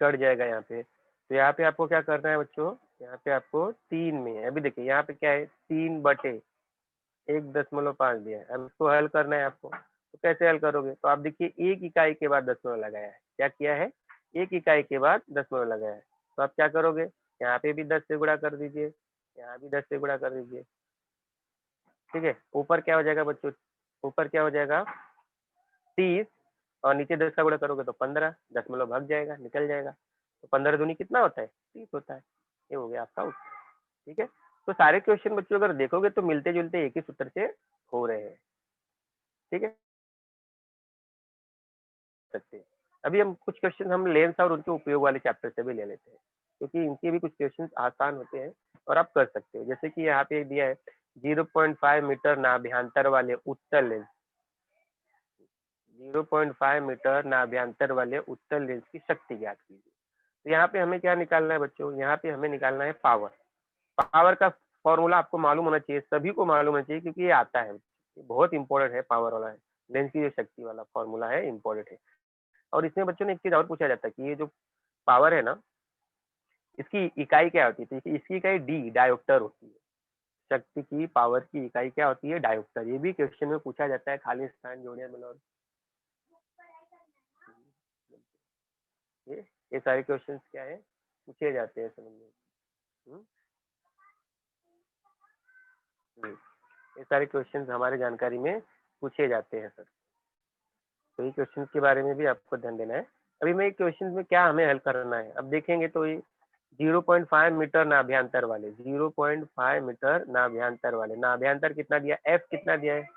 कट जाएगा यहाँ पे। तो यहाँ पे आपको क्या करना है बच्चों, यहाँ पे आपको 3 में, अभी देखिए यहाँ पे क्या है, 3/1.5 दिया है। अब इसको हल करना है आपको, तो कैसे हल करोगे, तो आप देखिए एक इकाई के बाद दशमलव लगाया है, क्या किया है, एक इकाई के बाद दशमलव लगाया है। तो आप क्या करोगे, यहाँ पे भी 10 से गुणा कर दीजिए, यहाँ भी 10 से गुणा कर दीजिए। ठीक है, ऊपर क्या हो जाएगा बच्चों, ऊपर क्या हो जाएगा 30, और नीचे 10 का गुणा करोगे तो 15, दशमलव भाग जाएगा, निकल जाएगा। तो 15 दूनी कितना होता है, 30 होता है। ये हो गया आपका उत्तर। ठीक है, तो सारे क्वेश्चन बच्चों अगर देखोगे तो मिलते जुलते एक ही सूत्र से हो रहे हैं, ठीक है। सकते हैं अभी हम कुछ क्वेश्चन हम लेंस और उनके उपयोग वाले चैप्टर से भी ले लेते हैं, क्योंकि इनके भी कुछ क्वेश्चन आसान होते हैं और आप कर सकते हो। जैसे कि यहाँ पे दिया है 0.5 मीटर नाभ्यंतर वाले उत्तल लेंस, 0.5 मीटर नाभ्यंतर वाले उत्तल लेंस की शक्ति ज्ञात कीजिए। तो यहाँ पे हमें क्या निकालना है बच्चों, यहाँ पे हमें निकालना है पावर। पावर का फॉर्मूला आपको मालूम होना चाहिए, सभी को मालूम होना चाहिए, क्योंकि ये आता है, ये बहुत इंपॉर्टेंट है। पावर वाला है लेंस की जो शक्ति वाला फॉर्मूला है, इंपॉर्टेंट है। और इसमें बच्चों ने एक चीज और पूछा जाता है कि ये जो पावर है ना, इसकी इकाई क्या होती है। तो इसकी इकाई डी डायोप्टर होती है। शक्ति की पावर की इकाई क्या होती है, डायोप्टर। ये भी क्वेश्चन में पूछा जाता है, खाली स्थान जोड़िया मिलाओ। ये सारे क्वेश्चंस क्या है, पूछे जाते हैं समझ में। हम्म, ये सारे क्वेश्चंस हमारे जानकारी में पूछे जाते हैं सर। तो ये क्वेश्चन के बारे में भी आपको ध्यान देना है। अभी मैं क्वेश्चन में क्या हमें हल करना है, अब देखेंगे तो ये 0.5 मीटर नाभ्यंतर वाले, 0.5 मीटर नाभ्यंतर वाले, नाभ्यंतर कितना दिया, एफ कितना दिया है,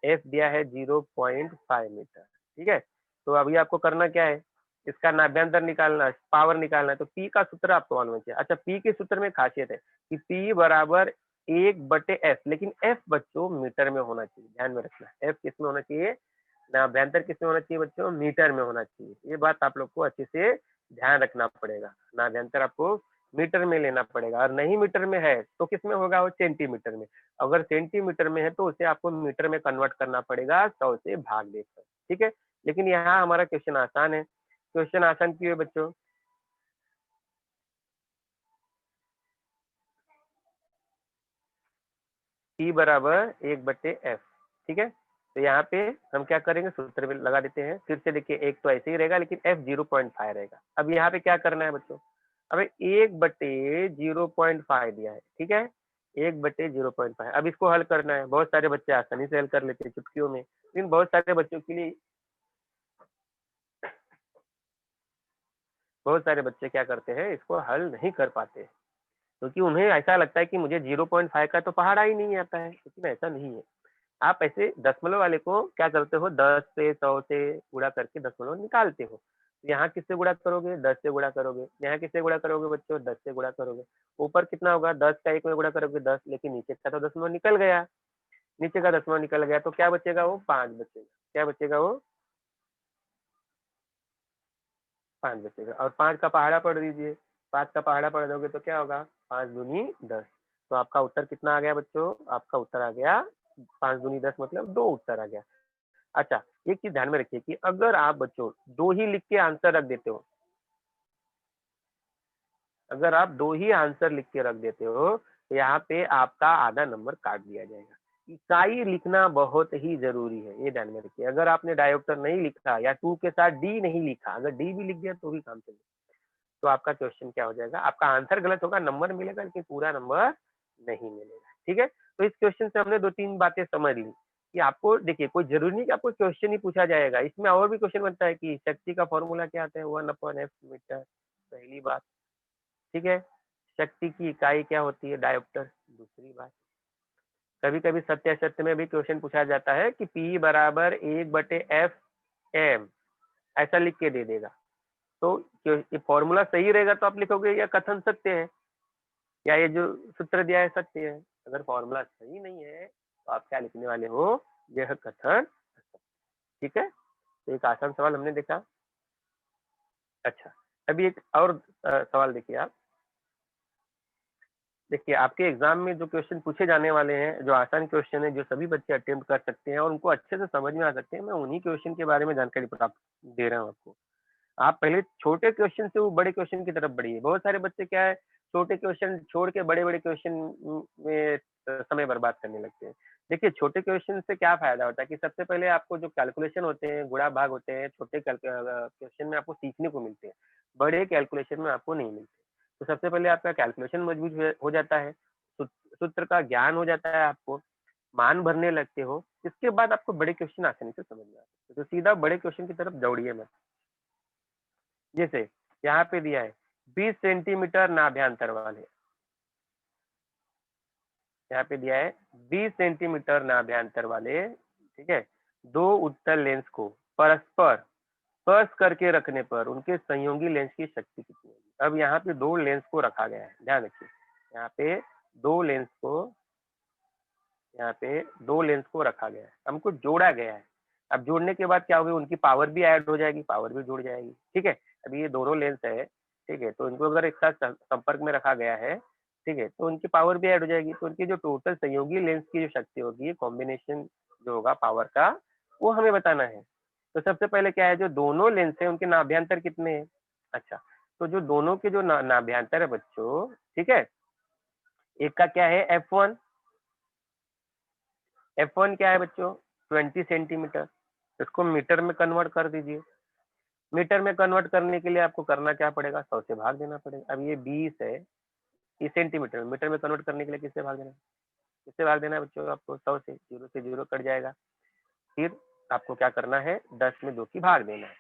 एफ दिया है 0.5 मीटर, ठीक है। तो अभी आपको करना क्या है, इसका नाभ्यंतर निकालना है, पावर निकालना है। तो पी का सूत्र आपको मालूम है। अच्छा, पी के सूत्र में खासियत है कि पी बराबर 1/f, लेकिन एफ बच्चों मीटर में होना चाहिए, ध्यान में रखना। एफ किस में होना चाहिए, नाभ्यंतर किस में होना चाहिए बच्चों, मीटर में होना चाहिए। ये बात आप लोग को अच्छे से ध्यान रखना पड़ेगा। नाभ्यंतर आपको मीटर में लेना पड़ेगा, और नहीं मीटर में है तो किस में होगा, वो सेंटीमीटर में। अगर सेंटीमीटर में है तो उसे आपको मीटर में कन्वर्ट करना पड़ेगा 100 से भाग देकर, ठीक है। लेकिन यहाँ हमारा क्वेश्चन आसान है। क्वेश्चन आसान क्यों है बच्चों, P बराबर 1/f, ठीक है। तो यहाँ पे हम क्या करेंगे, सूत्र में लगा देते हैं। फिर से देखिए, एक तो ऐसे ही रहेगा लेकिन f 0.5 रहेगा। अब यहाँ पे क्या करना है बच्चों, अब 1/0.5 दिया है, ठीक है, 1/0.5। अब इसको हल करना है। बहुत सारे बच्चे आसानी से हल कर लेते हैं चुटकियों में, लेकिन बहुत सारे बच्चों के लिए, बहुत सारे बच्चे क्या करते हैं, इसको हल नहीं कर पाते, क्योंकि उन्हें ऐसा लगता है कि मुझे 0.5 का तो पहाड़ा ही नहीं आता है, लेकिन ऐसा नहीं है। आप ऐसे दशमलव वाले को क्या करते हो, 10 से 100 से गुणा करके दशमलव निकालते हो। तो यहाँ किससे गुणा करोगे, 10 से गुणा करोगे। यहाँ किससे गुणा करोगे बच्चों, 10 से गुणा करोगे। ऊपर कितना होगा, 10 का 1 में गुणा करोगे 10, लेकिन नीचे का तो दशमलव निकल गया, नीचे का दशमलव निकल गया, तो क्या बचेगा, वो 5 बचेगा। क्या बचेगा, वो 5 बचेगा। और 5 का पहाड़ा पढ़ दीजिए, 5 का पहाड़ा पढ़ दोगे तो क्या होगा, 5 दूनी 10। तो आपका उत्तर कितना आ गया बच्चों, आपका उत्तर आ गया 5 दूनी 10, मतलब 2 उत्तर आ गया। अच्छा, एक चीज ध्यान में रखिए कि अगर आप बच्चों 2 ही लिख के आंसर रख देते हो, अगर आप 2 ही आंसर लिख के रख देते हो, तो यहाँ पे आपका आधा नंबर काट दिया जाएगा। इकाई लिखना बहुत ही जरूरी है, ये ध्यान में रखिए। अगर आपने डायोप्टर नहीं लिखा या 2 के साथ डी नहीं लिखा, अगर डी भी लिख दिया तो भी काम चलेगा। तो आपका क्वेश्चन क्या हो जाएगा, आपका आंसर गलत होगा, नंबर मिलेगा लेकिन पूरा नंबर नहीं मिलेगा, ठीक है। तो इस क्वेश्चन से हमने 2-3 बातें समझ ली कि आपको, देखिए, कोई जरूरी नहीं कि आपको क्वेश्चन ही पूछा जाएगा, इसमें और भी क्वेश्चन बनता है कि शक्ति का फॉर्मूला क्या आता है, 1/f मीटर, पहली बात, ठीक है। शक्ति की इकाई क्या होती है, डायोप्टर, दूसरी बात। कभी कभी सत्य असत्य में भी क्वेश्चन पूछा जाता है कि P बराबर 1/f m, ऐसा लिख के दे देगा। तो ये फॉर्मूला सही रहेगा तो आप लिखोगे यह कथन सत्य है, या ये जो सूत्र दिया है सत्य है। अगर फॉर्मूला सही नहीं है तो आप क्या लिखने वाले हो, यह कथन, ठीक है। तो एक आसान सवाल हमने देखा। अच्छा, अभी एक और सवाल देखिए आप। देखिए, आपके एग्जाम में जो क्वेश्चन पूछे जाने वाले हैं, जो आसान क्वेश्चन है, जो सभी बच्चे अटेम्प्ट कर सकते हैं और उनको अच्छे से समझ में आ सकते हैं, मैं उन्हीं क्वेश्चन के बारे में जानकारी प्राप्त दे रहा हूँ आपको। आप पहले छोटे क्वेश्चन से वो बड़े क्वेश्चन की तरफ बढ़िए। बहुत सारे बच्चे क्या है, छोटे क्वेश्चन छोड़ के बड़े बड़े क्वेश्चन में समय बर्बाद करने लगते हैं। देखिए, छोटे क्वेश्चन से क्या फायदा होता है कि सबसे पहले आपको जो कैलकुलेशन होते हैं, गुणा भाग होते हैं, छोटे क्वेश्चन में आपको सीखने को मिलते हैं, बड़े कैलकुलेशन में आपको नहीं मिलते। तो सबसे पहले आपका कैलकुलेशन मजबूत हो जाता है, सूत्र का ज्ञान हो जाता है, आपको मान भरने लगते हो। इसके बाद आपको बड़े क्वेश्चन आसानी से समझ में आते हैं, तो सीधा बड़े क्वेश्चन की तरफ दौड़िए मत। जैसे यहाँ पे दिया है 20 सेंटीमीटर नाभ्यंतर वाले, यहाँ पे दिया है 20 सेंटीमीटर नाभ्यंतर वाले, ठीक है, दो उत्तल लेंस को परस्पर स्पर्श करके रखने पर उनके संयोगी लेंस की शक्ति कितनी होगी। अब यहाँ पे दो लेंस को रखा गया है, ध्यान रखिए, यहाँ पे दो लेंस को यहाँ पे दो लेंस को रखा गया है, हमको जोड़ा गया है। अब जोड़ने के बाद क्या होगी, उनकी पावर भी ऐड हो जाएगी, पावर भी जुड़ जाएगी, ठीक है। अभी ये दोनों लेंस है, ठीक है, तो इनको अगर एक साथ संपर्क में रखा गया है, ठीक है, तो उनकी पावर भी ऐड हो जाएगी। तो उनकी जो टोटल संयोगी लेंस की जो शक्ति होगी, कॉम्बिनेशन जो होगा पावर का, वो हमें बताना है। तो सबसे पहले क्या है, जो दोनों लेंस है उनके नाभ्यंतर कितने हैं। अच्छा, तो जो दोनों के जो नाभ्यंतर है बच्चों, ठीक है, एक का क्या है F1, F1 क्या है बच्चों 20 सेंटीमीटर, इसको मीटर में कन्वर्ट कर दीजिए। मीटर में कन्वर्ट करने के लिए आपको करना क्या पड़ेगा, 100 से भाग देना पड़ेगा। अब ये 20 है, ये सेंटीमीटर, मीटर में कन्वर्ट करने के लिए किससे भाग देना है, किससे भाग देना है बच्चों, आपको 100 से, 0 से 0 कट जाएगा। फिर आपको क्या करना है, 10 में 2 की भाग देना है,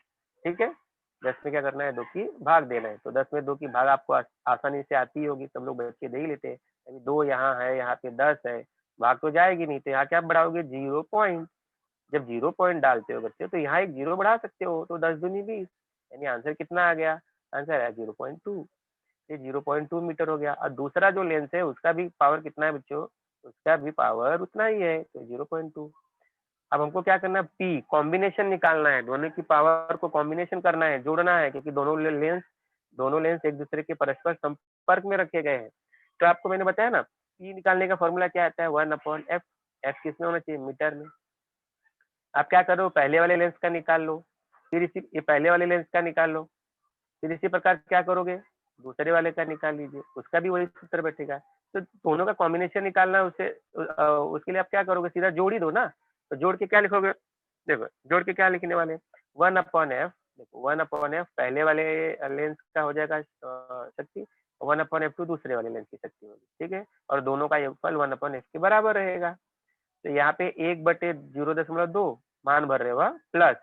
ठीक है, 10 में क्या करना है, 2 की भाग देना है। तो 10 में 2 की भाग आपको आसानी से आती होगी, सब लोग बच्चे दे ही लेते हैं। अभी 2 यहाँ है, यहाँ पे 10 है, भाग तो जाएगी नहीं, तो यहाँ क्या बढ़ाओगे 0 पॉइंट। जब 0 पॉइंट डालते हो बच्चे, तो यहाँ एक 0 बढ़ा सकते हो, तो 10 दूनी 20, यानी आंसर कितना आ गया, आंसर है 0.2। ये 0.2 मीटर हो गया। और दूसरा जो लेंस है उसका भी पावर कितना है बच्चों, उसका भी पावर उतना ही है, तो 0.2। अब हमको क्या करना है, पी कॉम्बिनेशन निकालना है, दोनों की पावर को कॉम्बिनेशन करना है, जोड़ना है, क्योंकि दोनों लेंस एक दूसरे के परस्पर संपर्क में रखे गए हैं। तो आपको मैंने बताया ना, पी निकालने का फॉर्मूला क्या आता है, 1/f। एफ किसमें होना चाहिए, मीटर में। आप क्या करो, पहले वाले लेंस का निकाल लो, फिर इसी ये पहले वाले लेंस का निकाल लो, फिर इसी प्रकार क्या करोगे, दूसरे वाले का निकाल लीजिए, उसका भी वही सूत्र बैठेगा। तो दोनों का कॉम्बिनेशन निकालना है, उसके लिए आप क्या करोगे, सीधा जोड़ ही दो ना। तो जोड़ के क्या लिखोगे, देखो जोड़ के क्या लिखने वाले, 1/f। देखो 1/f पहले वाले लेंस का हो जाएगा शक्ति, 1/f2 दूसरे वाले लेंस की शक्ति होगी, ठीक है, और दोनों का योगफल 1/f के बराबर रहेगा। तो यहाँ पे 1/0.2 मान भर रहे हो, प्लस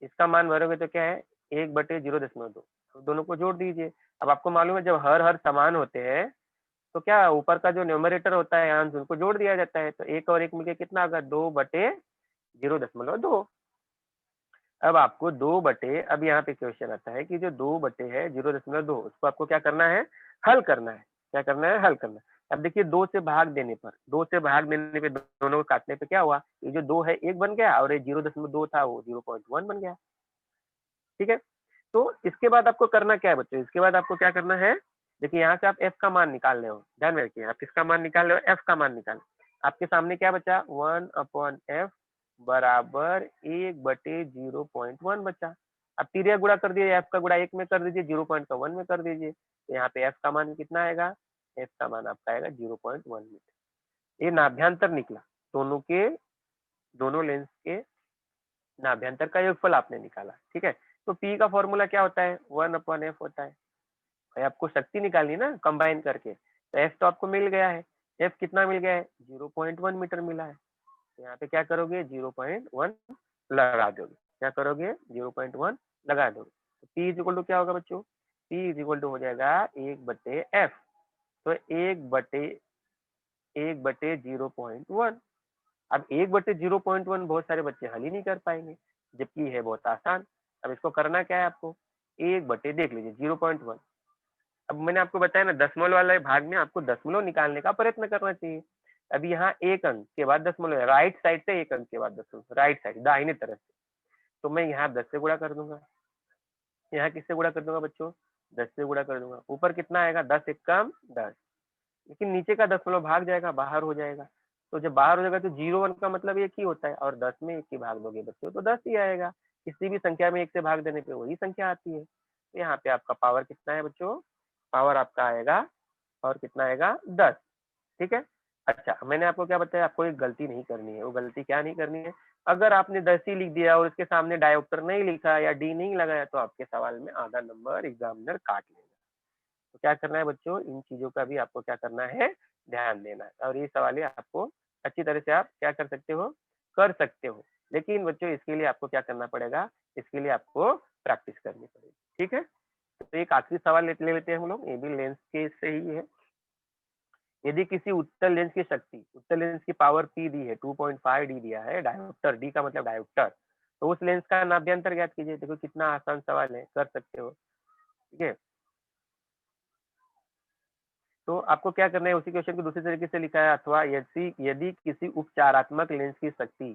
इसका मान भरोगे तो क्या है 1/0.2, तो दोनों को जोड़ दीजिए। अब आपको मालूम है जब हर समान होते हैं तो क्या ऊपर का जो न्यूमरेटर होता है अंश, उनको जोड़ दिया जाता है, तो एक और एक मिलके कितना होगा 2/0.2। अब आपको अब यहाँ पे क्वेश्चन आता है कि जो 2/0.2 उसको आपको क्या करना है, हल करना है। क्या करना है, हल करना है। अब देखिए 2 से भाग देने पे दोनों को काटने पे क्या हुआ, ये जो 2 है 1 बन गया, और ये 0.2 था वो 0.1 बन गया, ठीक है। तो इसके बाद आपको करना क्या है बच्चों, इसके बाद आपको क्या करना है, देखिए यहाँ से आप f का मान निकाल रहे हो, ध्यान में रखिए, आप किसका मान निकाल रहे हो, f का मान निकाल। आपके सामने क्या बचा, 1/f बराबर 1/0.1 बचा। अब तिरिया गुणा कर दिए, f का गुणा 1 में कर दीजिए, 0 का 1 में कर दीजिए, तो यहाँ पे f का मान कितना आएगा, f का मान आपका आएगा 0.1 मीटर। ये नाभ्यंतर निकला, दोनों लेंस के नाभ्यंतर का योगफल आपने निकाला, ठीक है। तो P का फॉर्मूला क्या होता है, 1/f होता है। भाई आपको शक्ति निकालनी ना कंबाइन करके, तो F तो आपको मिल गया है, F कितना मिल गया है 0.1 मीटर मिला है। तो यहाँ पे क्या करोगे 0.1 लगा दोगे, क्या करोगे 0.1 लगा दोगे। तो P इज इक्वल टू क्या होगा बच्चों, P इज इक्वल टू हो जाएगा 1/f। तो 1/0.1। अब 1/0.1 बहुत सारे बच्चे हल ही नहीं कर पाएंगे, जबकि है बहुत आसान। अब इसको करना क्या है आपको, देख लीजिए 0.1। अब मैंने आपको बताया ना, दशमलव वाले भाग में आपको दशमलव निकालने का प्रयत्न करना चाहिए। अब यहाँ एक अंक के बाद दशमलव है, राइट साइड से एक अंक के बाद दशमलव, राइट साइड दाहिने तरफ से, तो मैं यहाँ 10 से गुणा कर दूंगा, यहाँ किससे गुणा कर दूंगा बच्चों, 10 से गुणा कर दूंगा। ऊपर कितना आएगा 10 एकम 10, लेकिन नीचे का दशमलव भाग जाएगा, बाहर हो जाएगा। तो जब बाहर हो जाएगा तो 0 1 का मतलब 1 ही होता है, और 10 में 1 की भाग दोगे बच्चों तो 10 ही आएगा। किसी भी संख्या में 1 से भाग देने पे वही संख्या आती है। तो यहाँ पे आपका पावर कितना है बच्चों, पावर आपका आएगा, और कितना आएगा 10, ठीक है। अच्छा मैंने आपको क्या बताया, आपको एक गलती नहीं करनी है, वो गलती क्या नहीं करनी है, अगर आपने 10 ही लिख दिया और उसके सामने डायोप्टर नहीं लिखा या डी नहीं लगाया, तो आपके सवाल में आधा नंबर एग्जामिनर काट लेगा। तो क्या करना है बच्चों, इन चीजों का भी आपको क्या करना है, ध्यान देना है। और ये सवाल आपको अच्छी तरह से आप क्या कर सकते हो, कर सकते हो। लेकिन बच्चों इसके लिए आपको क्या करना पड़ेगा, इसके लिए आपको प्रैक्टिस करनी पड़ेगी, ठीक है। तो एक आखिरी सवाल ले लेते हैं हम लोग, ये भी लेंस के से ही है। यदि किसी उत्तल लेंस की शक्ति, उत्तल लेंस की पावर P दी है, 2.5 डी दिया है, डायोप्टर, डी का मतलब डायोप्टर, तो उस लेंस का नाभ्यंतर ज्ञात कीजिए। देखो कितना आसान सवाल है, कर सकते हो। ठीक है, तो आपको क्या करना है, उसी क्वेश्चन को दूसरे तरीके से लिखा है, अथवा यदि यदि किसी उपचारात्मक लेंस की शक्ति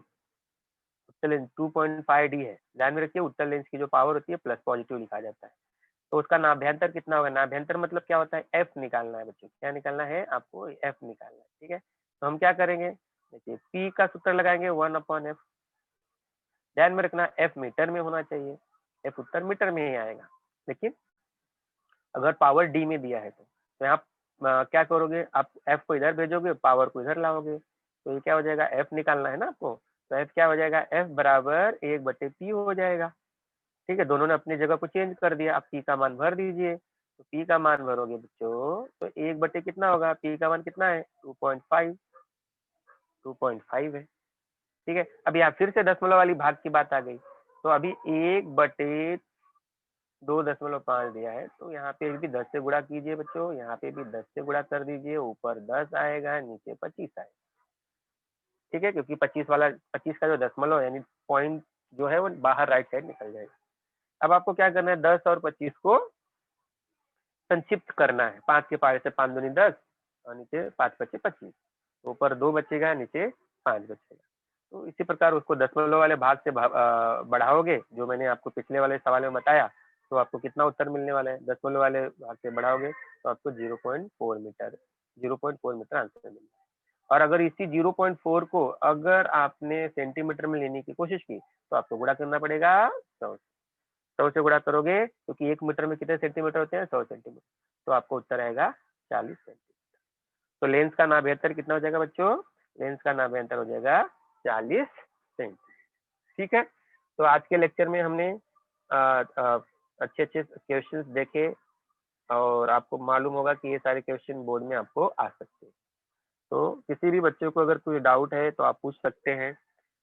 उत्तल लेंस 2.5 डी है, ध्यान में रखिए उत्तल लेंस की जो पावर होती है प्लस पॉजिटिव लिखा जाता है, तो उसका नाभ्यंतर कितना होगा। नाभ्यंतर मतलब क्या होता है, एफ निकालना है बच्चों, क्या निकालना है आपको, एफ निकालना है। ठीक है, तो हम क्या करेंगे, देखिए पी का सूत्र लगाएंगे 1/f। ध्यान में रखना एफ मीटर में होना चाहिए, एफ उत्तर मीटर में ही आएगा, लेकिन अगर पावर डी में दिया है तो यहाँ क्या करोगे आप, एफ को इधर भेजोगे, पावर को इधर लाओगे, तो ये क्या हो जाएगा, एफ निकालना है ना आपको, तो एफ क्या हो जाएगा, एफ बराबर 1/पी हो जाएगा। ठीक है, दोनों ने अपनी जगह को चेंज कर दिया, आप पी का मान भर दीजिए, तो पी का मान भरोगे बच्चों तो 1/, कितना होगा, पी का मान कितना है 2.5, 2.5 है। ठीक है, अब यहाँ फिर से दशमलव वाली भाग की बात आ गई, तो अभी 1/2.5 दिया है, तो यहाँ पे भी 10 से गुणा कीजिए बच्चों, यहाँ पे भी 10 से गुणा कर दीजिए, ऊपर 10 आएगा, नीचे 25 आएगा। ठीक है, क्योंकि 25 वाला 25 का जो दशमलव यानी पॉइंट जो है वो बाहर राइट साइड निकल जाएगा। अब आपको क्या करना है, 10 और 25 को संक्षिप्त करना है, 5 के पहाड़े से 5 दूनी 10 और नीचे 5 बचे 25, ऊपर 2 बचेगा, नीचे 5 बचेगा। तो इसी प्रकार उसको दशमलव वाले भाग से बढ़ाओगे, जो मैंने आपको पिछले वाले सवाल में बताया, तो आपको कितना उत्तर मिलने वाला है, दशमलव वाले भाग से बढ़ाओगे तो आपको 0.4 मीटर, 0.4 मीटर आंसर मिलेगा। और अगर इसी 0.4 को अगर आपने सेंटीमीटर में लेने की कोशिश की तो आपको गुणा करना पड़ेगा 100 से। 100 से गुणा करोगे क्योंकि 1 मीटर में कितने सेंटीमीटर होते हैं, 100 सेंटीमीटर, तो आपको उत्तर आएगा 40 सेंटीमीटर। तो लेंस का नाभ्यंतर कितना हो जाएगा बच्चों, लेंस का नाभ्यंतर हो जाएगा 40 सेंटीमीटर। ठीक है, तो आज के लेक्चर में हमने अच्छे अच्छे क्वेश्चंस देखे और आपको मालूम होगा कि ये सारे क्वेश्चन बोर्ड में आपको आ सकते हैं। तो किसी भी बच्चे को अगर कोई डाउट है तो आप पूछ सकते हैं।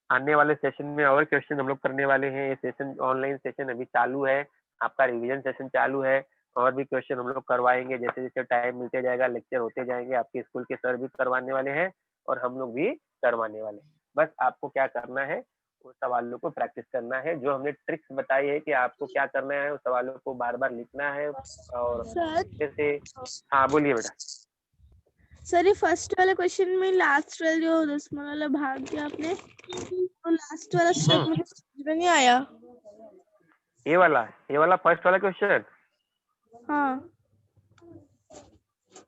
आने वाले सेशन में और क्वेश्चन हम लोग करने वाले हैं, ये सेशन ऑनलाइन सेशन अभी चालू है, आपका रिवीजन सेशन चालू है, और भी क्वेश्चन हम लोग करवाएंगे, जैसे जैसे टाइम मिलते जाएगा लेक्चर होते जाएंगे, आपके स्कूल के सर भी करवाने वाले हैं और हम लोग भी करवाने वाले हैं। बस आपको क्या करना है, उस सवालों को प्रैक्टिस करना है, जो हमने ट्रिक्स बताई है कि आपको क्या करना है, उस सवालों को बार बार लिखना है और अच्छे से। हाँ बोलिए बेटा। सर ये फर्स्ट वाले क्वेश्चन में लास्ट वाला जो दशमलव वाला भाग दिया आपने, तो लास्ट वाला स्टेप मुझे समझ में नहीं आया। ये वाला फर्स्ट वाला क्वेश्चन, हाँ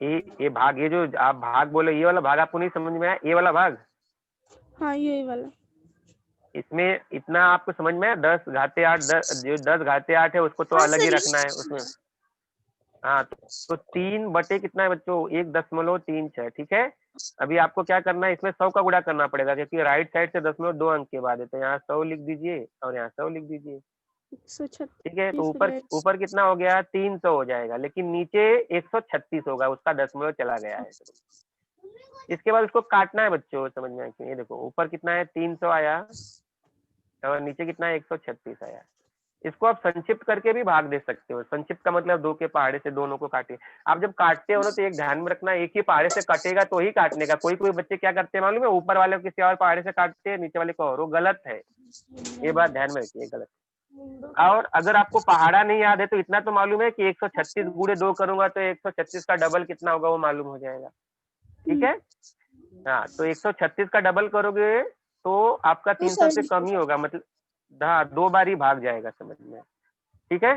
ये भाग, ये जो आप भाग बोले ये वाला भाग आपको नहीं समझ में आया, ये वाला भाग, हाँ यही वाला, इसमें इतना आपको समझ में आया, 10 घाते 8, जो 10 घाते 8 है उसको तो हाँ अलग ही सर, रखना है उसमें। हाँ तो 3/, कितना है बच्चों, 1.36। ठीक है, अभी आपको क्या करना है, इसमें 100 का गुणा करना पड़ेगा, क्योंकि राइट साइड से दशमलव 2 अंक के बाद है, तो यहाँ 100 लिख दीजिए और यहाँ 100 लिख दीजिए। 136 ठीक है, तो हो ऊपर जाएगा। ऊपर कितना हो गया, 300 हो जाएगा, लेकिन नीचे 136 होगा, उसका दशमलव चला गया है। इसके बाद उसको काटना है बच्चों, समझ में आया, ये देखो ऊपर कितना है 300 आया और नीचे कितना है 136 आया। इसको आप संक्षिप्त करके भी भाग दे सकते हो, संक्षिप्त का मतलब 2 के पहाड़े से दोनों को काटिए। आप जब काटते हो ना तो एक ध्यान में रखना, एक ही पहाड़े से कटेगा तो ही काटने का, कोई कोई बच्चे क्या करते हैं मालूम है, ऊपर वाले को किसी और पहाड़े से काटते हैं, नीचे वाले को और, वो गलत है, ये बात ध्यान में रखिए, गलत। और अगर आपको पहाड़ा नहीं याद है तो इतना तो मालूम है कि 136 गुणे 2 करूंगा तो 136 का डबल कितना होगा वो मालूम हो जाएगा। ठीक है, हाँ तो 136 का डबल करोगे तो आपका 300 से कम ही होगा, मतलब हाँ 2 बार ही भाग जाएगा, समझ में। ठीक है,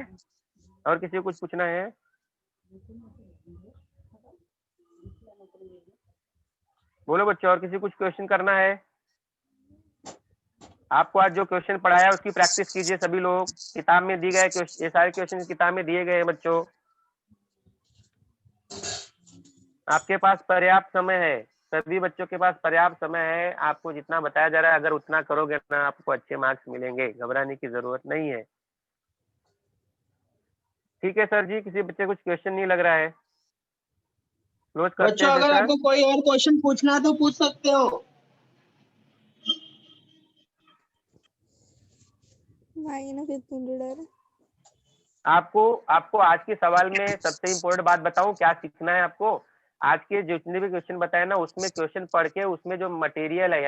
और किसी को कुछ पूछना है, बोलो बच्चों, और किसी को कुछ क्वेश्चन करना है। आपको आज जो क्वेश्चन पढ़ाया उसकी प्रैक्टिस कीजिए सभी लोग, किताब में दी गए ये सारे क्वेश्चन किताब में दिए गए हैं बच्चों, आपके पास पर्याप्त समय है, सभी बच्चों के पास पर्याप्त समय है, आपको जितना बताया जा रहा है अगर उतना करोगे ना आपको अच्छे मार्क्स मिलेंगे, घबराने की जरूरत नहीं है। ठीक है सर जी, किसी बच्चे कुछ क्वेश्चन नहीं लग रहा है, क्लोज करते बच्चों हैं अगर सर। आपको कोई और क्वेश्चन पूछना है तो पूछ सकते हो। आपको आपको आज के सवाल में सबसे इम्पोर्टेंट बात बताऊं क्या सीखना है आपको, आज के जितने भी क्वेश्चन बताए ना उसमें क्वेश्चन पढ़ के उसमें जो मटेरियल है